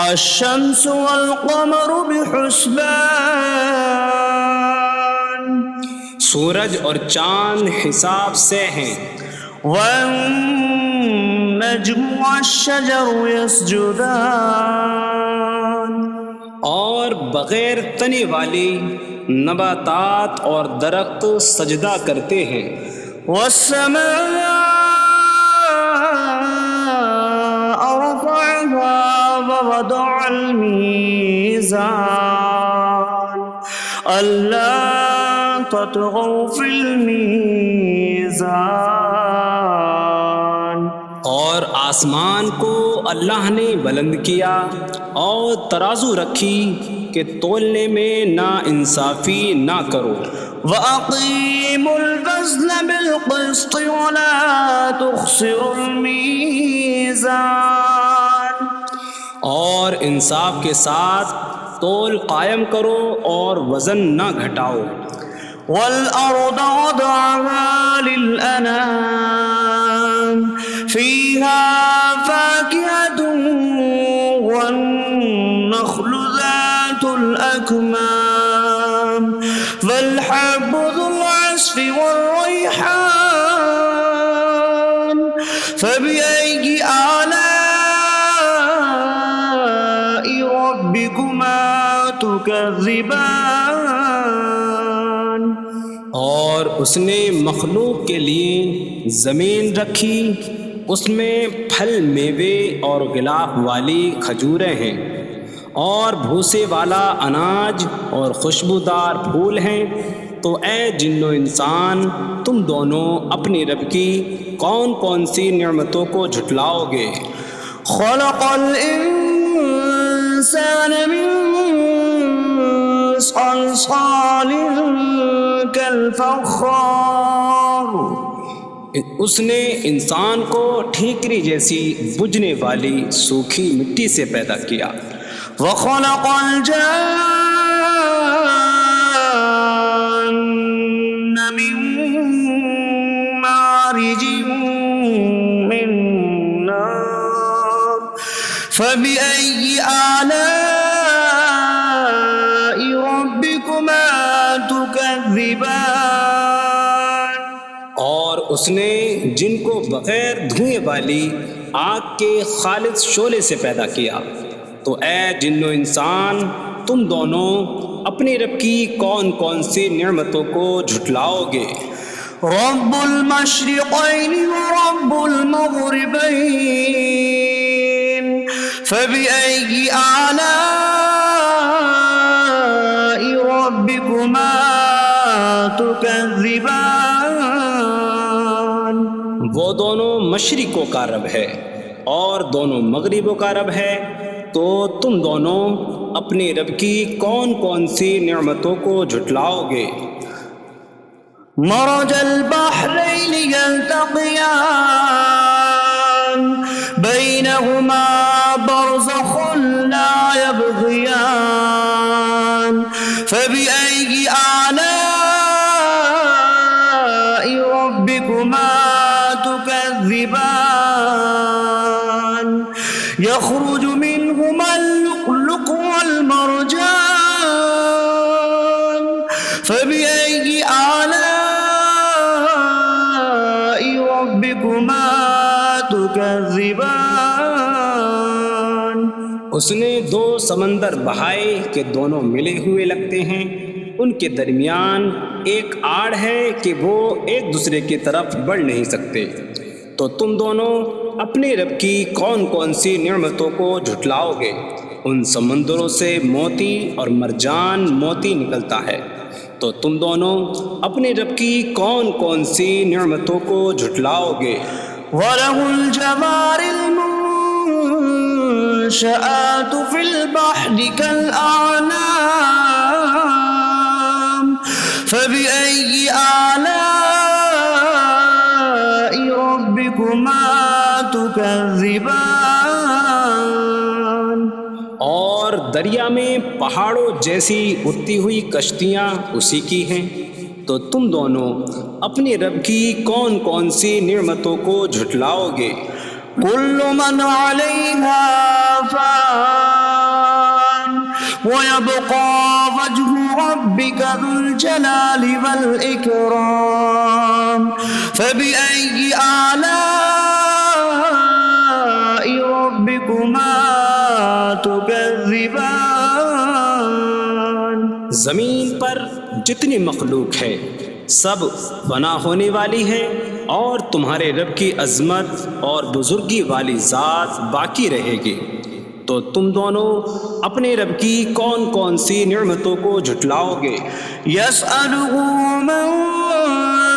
[SPEAKER 1] الشمس والقمر بحسبان،
[SPEAKER 2] سورج اور چاند حساب سے ہیں۔
[SPEAKER 1] والنجم والشجر يسجدان،
[SPEAKER 2] اور بغیر تنے والی نباتات اور درخت سجدہ کرتے ہیں۔
[SPEAKER 1] والسماء رفعها ووضع الميزان ألا تطغوا في الميزان،
[SPEAKER 2] اور آسمان کو اللہ نے بلند کیا اور ترازو رکھی کہ تولنے میں نا انصافی نہ کرو۔
[SPEAKER 1] وَأَقِيمُوا الْوَزْنَ بِالْقِسْطِ وَلَا تُخْسِرُوا الْمِيزَانَ،
[SPEAKER 2] اور انصاف کے ساتھ تول قائم کرو اور وزن نہ گھٹاؤ۔
[SPEAKER 1] وَالْأَرْضَ وَضَعَهَا لِلْأَنَامِ فِيهَا فَاكِهَةٌ وَالنَّخْلُ ذَاتُ الْأَكْمَامِ وَالْحَبُّ ذُو الْعَصْفِ وَالرَّيْحَانُ فَبِأَيِّ آلَاءِ رَبِّكُمَا تُكَذِّبَانِ،
[SPEAKER 2] اور اس نے مخلوق کے لیے زمین رکھی، اس میں پھل میوے اور غلاف والی کھجوریں ہیں، اور بھوسے والا اناج اور خوشبودار پھول ہیں۔ تو اے جن و انسان، تم دونوں اپنی رب کی کون کون سی نعمتوں کو جھٹلاؤ گے؟
[SPEAKER 1] خلق الانسان من صلصال کالفخار،
[SPEAKER 2] اس نے انسان کو ٹھیکری جیسی بجھنے والی سوکھی مٹی سے پیدا کیا۔
[SPEAKER 1] وخلق الجان من مارج من نار فبأي آلاء ربكما تكذبان،
[SPEAKER 2] اور اس نے جن کو بغیر دھوئیں والی آگ کے خالص شعلے سے پیدا کیا۔ تو اے جن و انسان، تم دونوں اپنی رب کی کون کون سی نعمتوں کو جھٹلاؤ گے؟
[SPEAKER 1] رب المشرقین ورب المغربین فبأي آلاء ربكما تكذبان،
[SPEAKER 2] وہ دونوں مشرقوں کا رب ہے اور دونوں مغربوں کا رب ہے، تو تم دونوں اپنے رب کی کون کون سی نعمتوں کو جھٹلاؤ گے؟
[SPEAKER 1] مرج البحرین یلتقیان بینہما برزخ لا یبغیان فبأي آلاء ربكما تكذبان، يخرج منهما اللؤلؤ والمرجان فبأي آلاء ربكما تكذبان،
[SPEAKER 2] اس نے دو سمندر بہائے کہ دونوں ملے ہوئے لگتے ہیں، ان کے درمیان ایک آڑ ہے کہ وہ ایک دوسرے کی طرف بڑھ نہیں سکتے، تو تم دونوں اپنے رب کی کون کون سی نعمتوں کو جھٹلاؤ گے؟ ان سمندروں سے موتی اور مرجان موتی نکلتا ہے، تو تم دونوں اپنے رب کی کون کون سی نعمتوں کو جھٹلاؤ گے؟
[SPEAKER 1] وَلَهُ الْجَوَارِ الْمُنشَآتُ فِي الْبَحْرِ كَالْأَعْلَامِ فَبِأَيِّ آلَاءِ رَبِّكُمَا تُكَذِّبَانِ۔
[SPEAKER 2] اور دریا میں پہاڑوں جیسی اڑتی ہوئی کشتیاں اسی کی ہیں، تو تم دونوں اپنے رب کی کون کون سی نعمتوں کو جھٹلاؤ گے؟
[SPEAKER 1] كل من عليها فان ويبقى وجه ربك ذو الجلال والإكرام فبأي آلاء ربكما تكذبان۔
[SPEAKER 2] زمین پر جتنی مخلوق ہے سب فنا ہونے والی ہے، اور تمہارے رب کی عظمت اور بزرگی والی ذات باقی رہے گی، تو تم دونوں اپنے رب کی کون کون سی نعمتوں کو جھٹلاؤ گے؟
[SPEAKER 1] يسأله من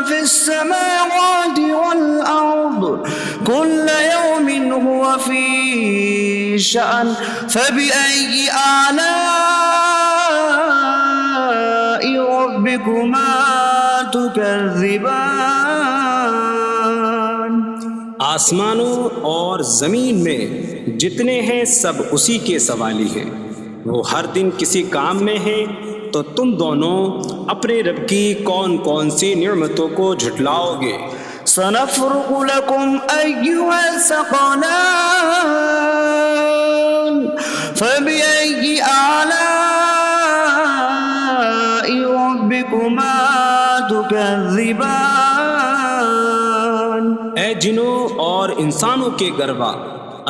[SPEAKER 1] في السماوات والأرض كل يوم هو في شأن فبأي آلاء ربكما تكذبان۔
[SPEAKER 2] آسمانوں اور زمین میں جتنے ہیں سب اسی کے سوالی ہیں، وہ ہر دن کسی کام میں ہیں، تو تم دونوں اپنے رب کی کون کون سی نعمتوں کو جھٹلاؤ گے؟
[SPEAKER 1] سنفرغ لكم أيها الثقلان فبأي آلاء ربكما تكذبان۔
[SPEAKER 2] اے جنوں اور انسانوں کے گروہ،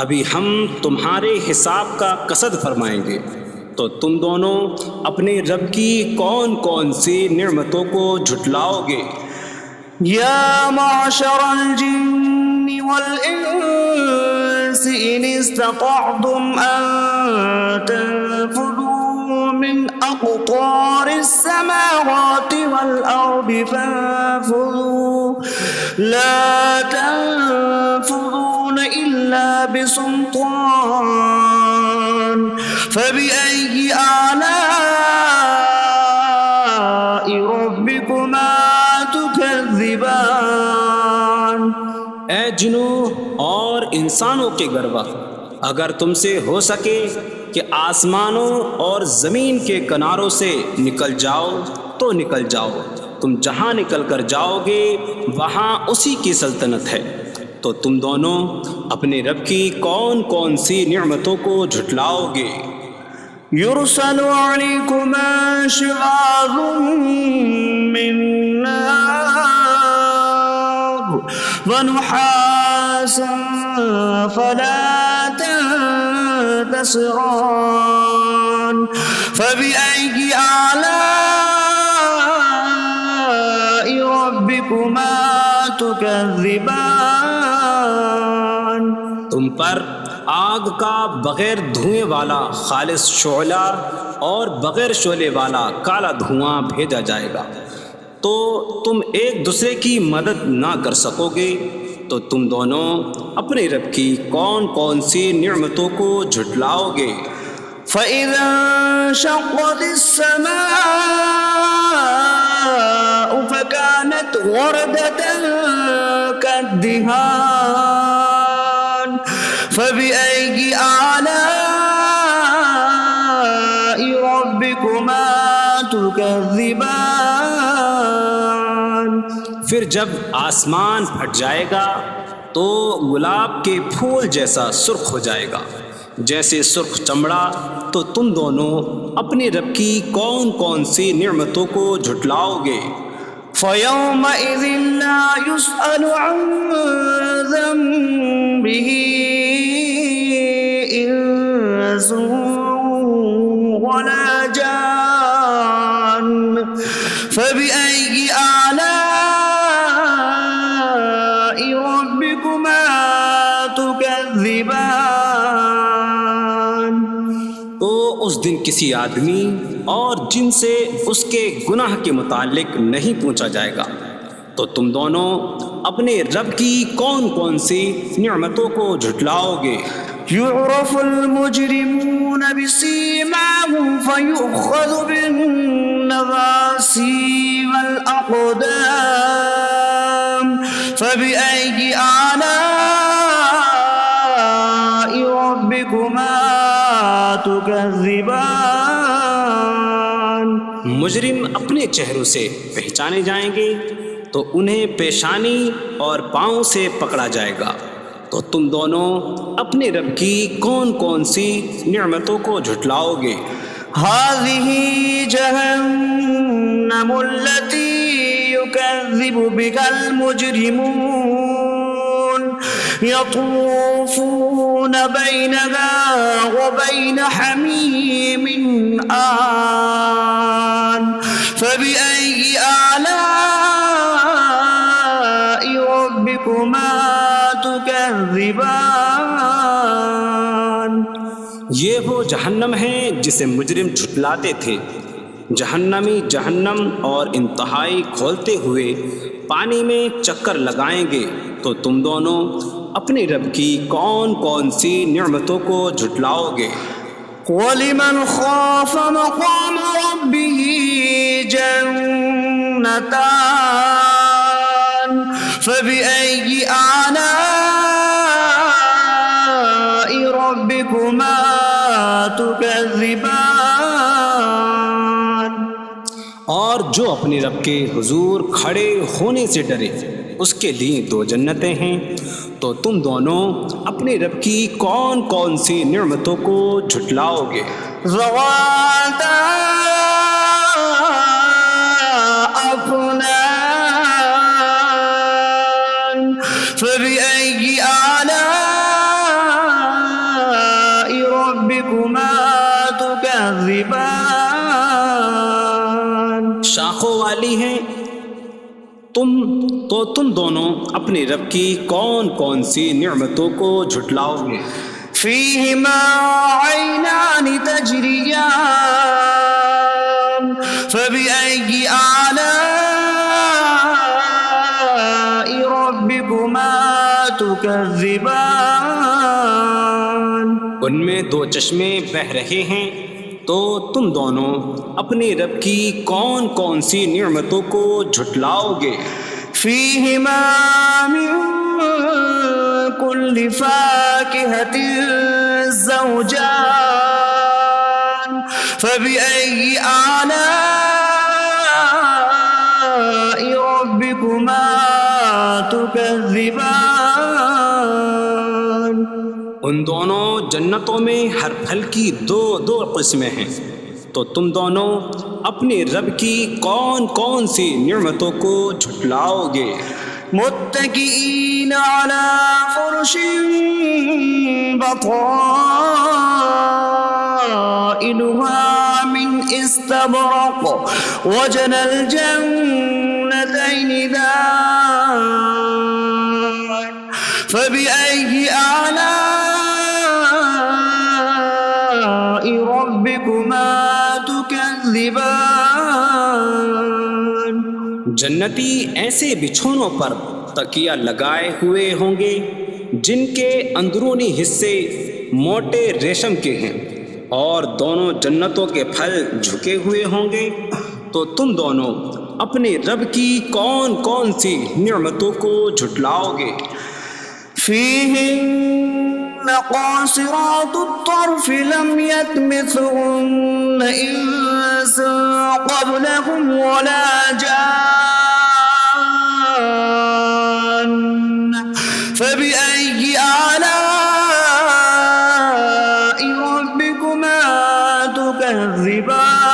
[SPEAKER 2] ابھی ہم تمہارے حساب کا قصد فرمائیں گے، تو تم دونوں اپنے رب کی کون کون سی نعمتوں کو جھٹلاؤ گے؟
[SPEAKER 1] یا معشر الجن والانس ان استطعتم ان تنفذوا من اقطار السماوات والارض فانفذوا لا تنفذون الا بسلطان فبأي آلاء ربكما تكذبان۔
[SPEAKER 2] اے جنوں اور انسانوں کے گروہ، اگر تم سے ہو سکے کہ آسمانوں اور زمین کے کناروں سے نکل جاؤ تو نکل جاؤ، تم جہاں نکل کر جاؤ گے وہاں اسی کی سلطنت ہے، تو تم دونوں اپنے رب کی کون کون سی نعمتوں کو جھٹلاؤ گے؟
[SPEAKER 1] يرسل عليكما شواظ من نار ونحاس فلا تنتصران فبأي آلاء ربكما تكذبان۔
[SPEAKER 2] تم پر آگ کا بغیر دھوئیں والا خالص شعلہ اور بغیر شعلے والا کالا دھواں بھیجا جائے گا، تو تم ایک دوسرے کی مدد نہ کر سکو گے، تو تم دونوں اپنے رب کی کون کون سی نعمتوں کو جھٹلاؤ گے؟
[SPEAKER 1] فَإِذَا انشَقَّتِ السَّمَاءُ فَكَانَتْ وَرْدَةً كَالدِّهَانِ فَبِأَيِّ آلَاءِ رَبِّكُمَا تُكَذِّبَانِ۔
[SPEAKER 2] پھر جب آسمان پھٹ جائے گا تو گلاب کے پھول جیسا سرخ ہو جائے گا، جیسے سرخ چمڑا، تو تم دونوں اپنے رب کی کون کون سی نعمتوں کو جھٹلاؤ گے؟
[SPEAKER 1] فَيَوْمَئِذٍ لَا يُسْأَلُ عَنْ ذَنبِهِ إِنسٌ ولا جان فبأي آلاء ربكما تكذبان.
[SPEAKER 2] تو اس دن کسی آدمی اور جن سے اس کے گناہ کے متعلق نہیں پوچھا جائے گا، تو تم دونوں اپنے رب کی کون کون سی نعمتوں کو جھٹلاؤ گے؟
[SPEAKER 1] يعرف المجرمون بسيماهم فيؤخذ بالنواصي والأقدام فبأي آلاء ربكما تكذبان.
[SPEAKER 2] مجرم اپنے چہروں سے پہچانے جائیں گے تو انہیں پیشانی اور پاؤں سے پکڑا جائے گا. تو تم دونوں اپنے رب کی کون کون سی نعمتوں کو جھٹلاؤ گے؟
[SPEAKER 1] هذه جهنم التي يكذب بها المجرمون يطوفون بينها وبين حميم آن فبأي آلاء ربكما تكذبان.
[SPEAKER 2] یہ وہ جہنم ہے جسے مجرم جھٹلاتے تھے. جہنمی جہنم اور انتہائی کھولتے ہوئے پانی میں چکر لگائیں گے. تو تم دونوں اپنے رب کی کون کون سی نعمتوں کو جھٹلاؤ گے؟
[SPEAKER 1] وَلِمَنْ خَافَ مَقَامَ رَبِّهِ جَنَّتَانِ فَبِأَيِّ آلَاءِ رَبِّكُمَا تُكَذِّبَانِ.
[SPEAKER 2] اور جو اپنے رب کے حضور کھڑے ہونے سے ڈرے اس کے لیے دو جنتیں ہیں. تو تم دونوں اپنے رب کی کون کون سی نعمتوں کو جھٹلاؤ گے؟
[SPEAKER 1] ذواتا أفنان فبأي آلاء ربكما تكذبان.
[SPEAKER 2] شاخوں والی ہیں. تم دونوں اپنے رب کی کون کون سی نعمتوں کو جھٹلاؤ گے؟
[SPEAKER 1] فيهما عينان تجريان فبأي آلاء ربكما تكذبان.
[SPEAKER 2] ان میں دو چشمے بہہ رہے ہیں. تو تم دونوں اپنے رب کی کون کون سی نعمتوں کو جھٹلاؤ گے؟
[SPEAKER 1] فيهما من كل فاكهة زوجان فبأي آلاء ربكما تكذبان.
[SPEAKER 2] ان دونوں جنتوں میں ہر پھل کی دو قسمیں ہیں. تو تم دونوں اپنے رب کی کون کون سی نعمتوں کو جھٹلاؤ گے؟
[SPEAKER 1] متكئين على فرش بطائنها من استبرق وجنى الجنتين دان فبأي آلاء ربكما تكذبان.
[SPEAKER 2] جنتی ایسے بچھونوں پر تکیہ لگائے ہوئے ہوں گے جن کے اندرونی حصے موٹے ریشم کے ہیں، اور دونوں جنتوں کے پھل جھکے ہوئے ہوں گے. تو تم دونوں اپنے رب کی کون کون سی نعمتوں کو جھٹلاؤ گے؟
[SPEAKER 1] فيهن قاصرات الطرف لم يطمثهن إنس قبلهم ولا جان فبأي آلاء ربكما تكذبان.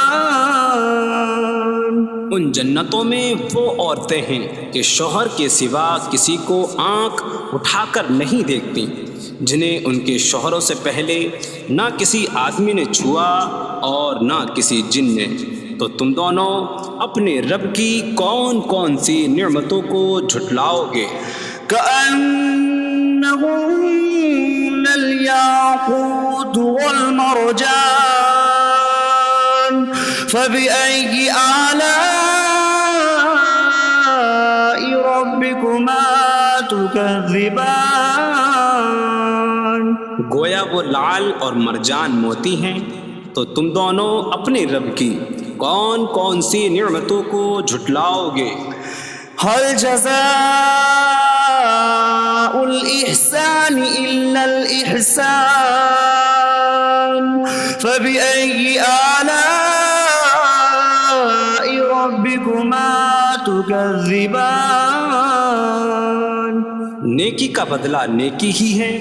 [SPEAKER 2] ان جنتوں میں وہ عورتیں ہیں کہ شوہر کے سوا کسی کو آنکھ اٹھا کر نہیں دیکھتی، جنہیں ان کے شوہروں سے پہلے نہ کسی آدمی نے چھوا اور نہ کسی جن نے، تو تم دونوں اپنے رب کی کون کون سی نعمتوں کو جھٹلاؤ گے؟
[SPEAKER 1] كأنهن الياقوت والمرجان فبأي آلاء ربكما تكذبان؟
[SPEAKER 2] گویا وہ لعل اور مرجان موتی ہیں، تو تم دونوں اپنے رب کی کون کون سی نعمتوں کو جھٹلاؤ گے؟
[SPEAKER 1] هل جزاء الإحسان إلا الإحسان فبأي آلاء ربكما تكذبان؟
[SPEAKER 2] نیکی کا بدلہ نیکی ہی ہے،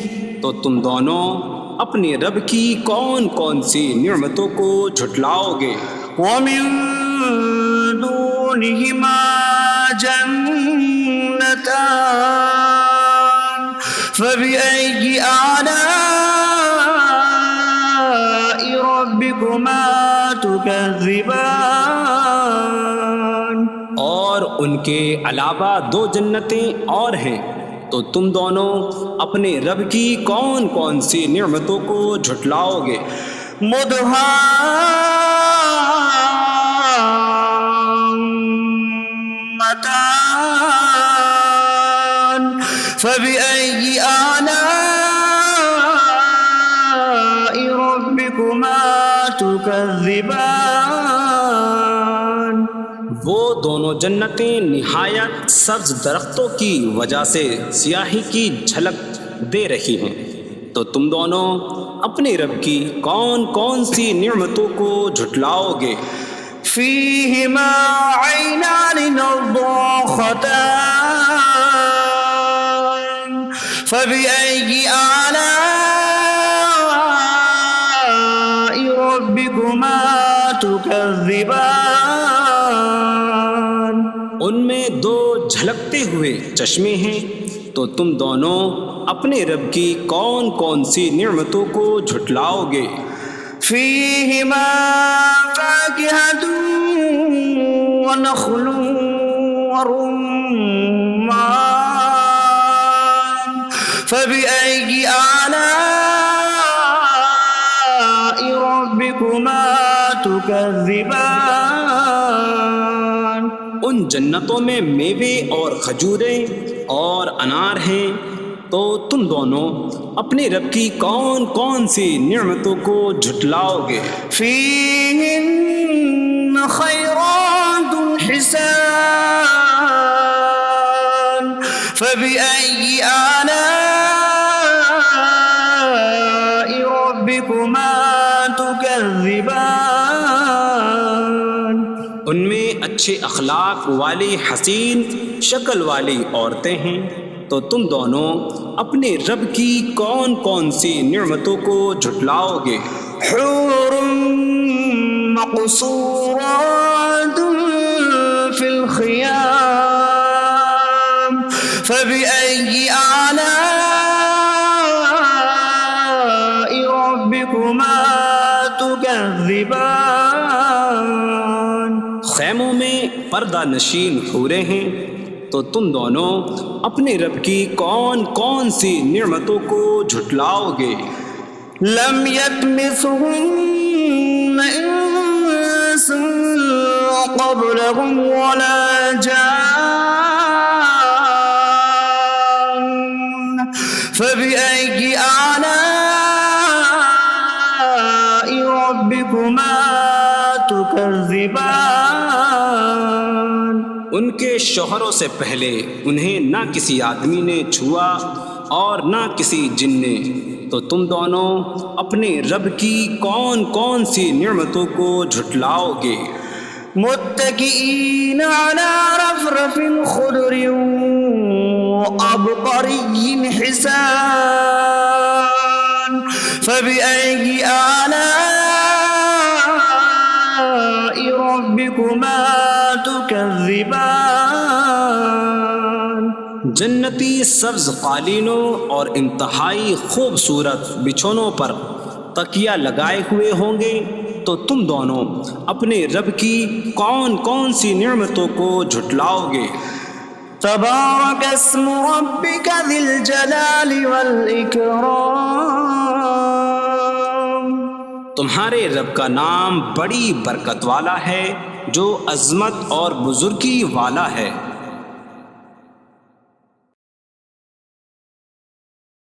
[SPEAKER 2] تو تم دونوں اپنے رب کی کون کون سی نعمتوں کو جھٹلاؤ گے؟
[SPEAKER 1] ومن دونهما جنتان فبأي آلاء ربكما تكذبان؟
[SPEAKER 2] اور ان کے علاوہ دو جنتیں اور ہیں، تو تم دونوں اپنے رب کی کون کون سی نعمتوں کو جھٹلاؤ گے؟
[SPEAKER 1] مدهامتان فبأي آلاء ربكما تكذبان؟
[SPEAKER 2] وہ دونوں جنتیں نہایت سبز درختوں کی وجہ سے سیاہی کی جھلک دے رہی ہیں، تو تم دونوں اپنے رب کی کون کون سی نعمتوں کو جھٹلاؤ گے؟
[SPEAKER 1] فيهما عينان نضاختان فبأي آلاء ربكما تكذبان؟
[SPEAKER 2] ان میں دو جھلکتے ہوئے چشمے ہیں، تو تم دونوں اپنے رب کی کون کون سی نعمتوں کو جھٹلاؤ گے؟
[SPEAKER 1] فيهما فاكهة ونخل ورمان فبأي آلاء ربكما تكذبان؟
[SPEAKER 2] ان جنتوں میں میوے اور کھجوریں اور انار ہیں، تو تم دونوں اپنے رب کی کون کون سی نعمتوں کو جھٹلاؤ گے؟
[SPEAKER 1] فيهن خيرات حسان فبأي آلاء ربكما تكذبان؟
[SPEAKER 2] ان میں اچھے اخلاق والی حسین شکل والی عورتیں ہیں، تو تم دونوں اپنے رب کی کون کون سی نعمتوں کو جھٹلاؤ گے؟
[SPEAKER 1] حور مقصورات في الخيام فبأي آلاء ربكما تكذبان؟
[SPEAKER 2] خیموں میں پردہ نشین حوریں ہیں، تو تم دونوں اپنے رب کی کون کون سی نعمتوں کو جھٹلاؤ گے؟
[SPEAKER 1] لم يطمثهن انس قبلهم ولا جان فبأي آلاء ربكما تكذبان؟
[SPEAKER 2] ان کے شوہروں سے پہلے انہیں نہ کسی آدمی نے چھوا اور نہ کسی جن نے، تو تم دونوں اپنے رب کی کون کون سی نعمتوں کو جھٹلاؤ گے؟
[SPEAKER 1] متكئين على رفرف خضر وعبقري حسان فبأي آلاء ربكما تكذبان؟
[SPEAKER 2] جنتی سبز قالینوں اور انتہائی خوبصورت بچھونوں پر تکیہ لگائے ہوئے ہوں گے، تو تم دونوں اپنے رب کی کون کون سی نعمتوں کو جھٹلاؤ گے؟
[SPEAKER 1] تبارک اسم ربک ذی الجلال والاکرام،
[SPEAKER 2] تمہارے رب کا نام بڑی برکت والا ہے جو عظمت اور بزرگی والا ہے۔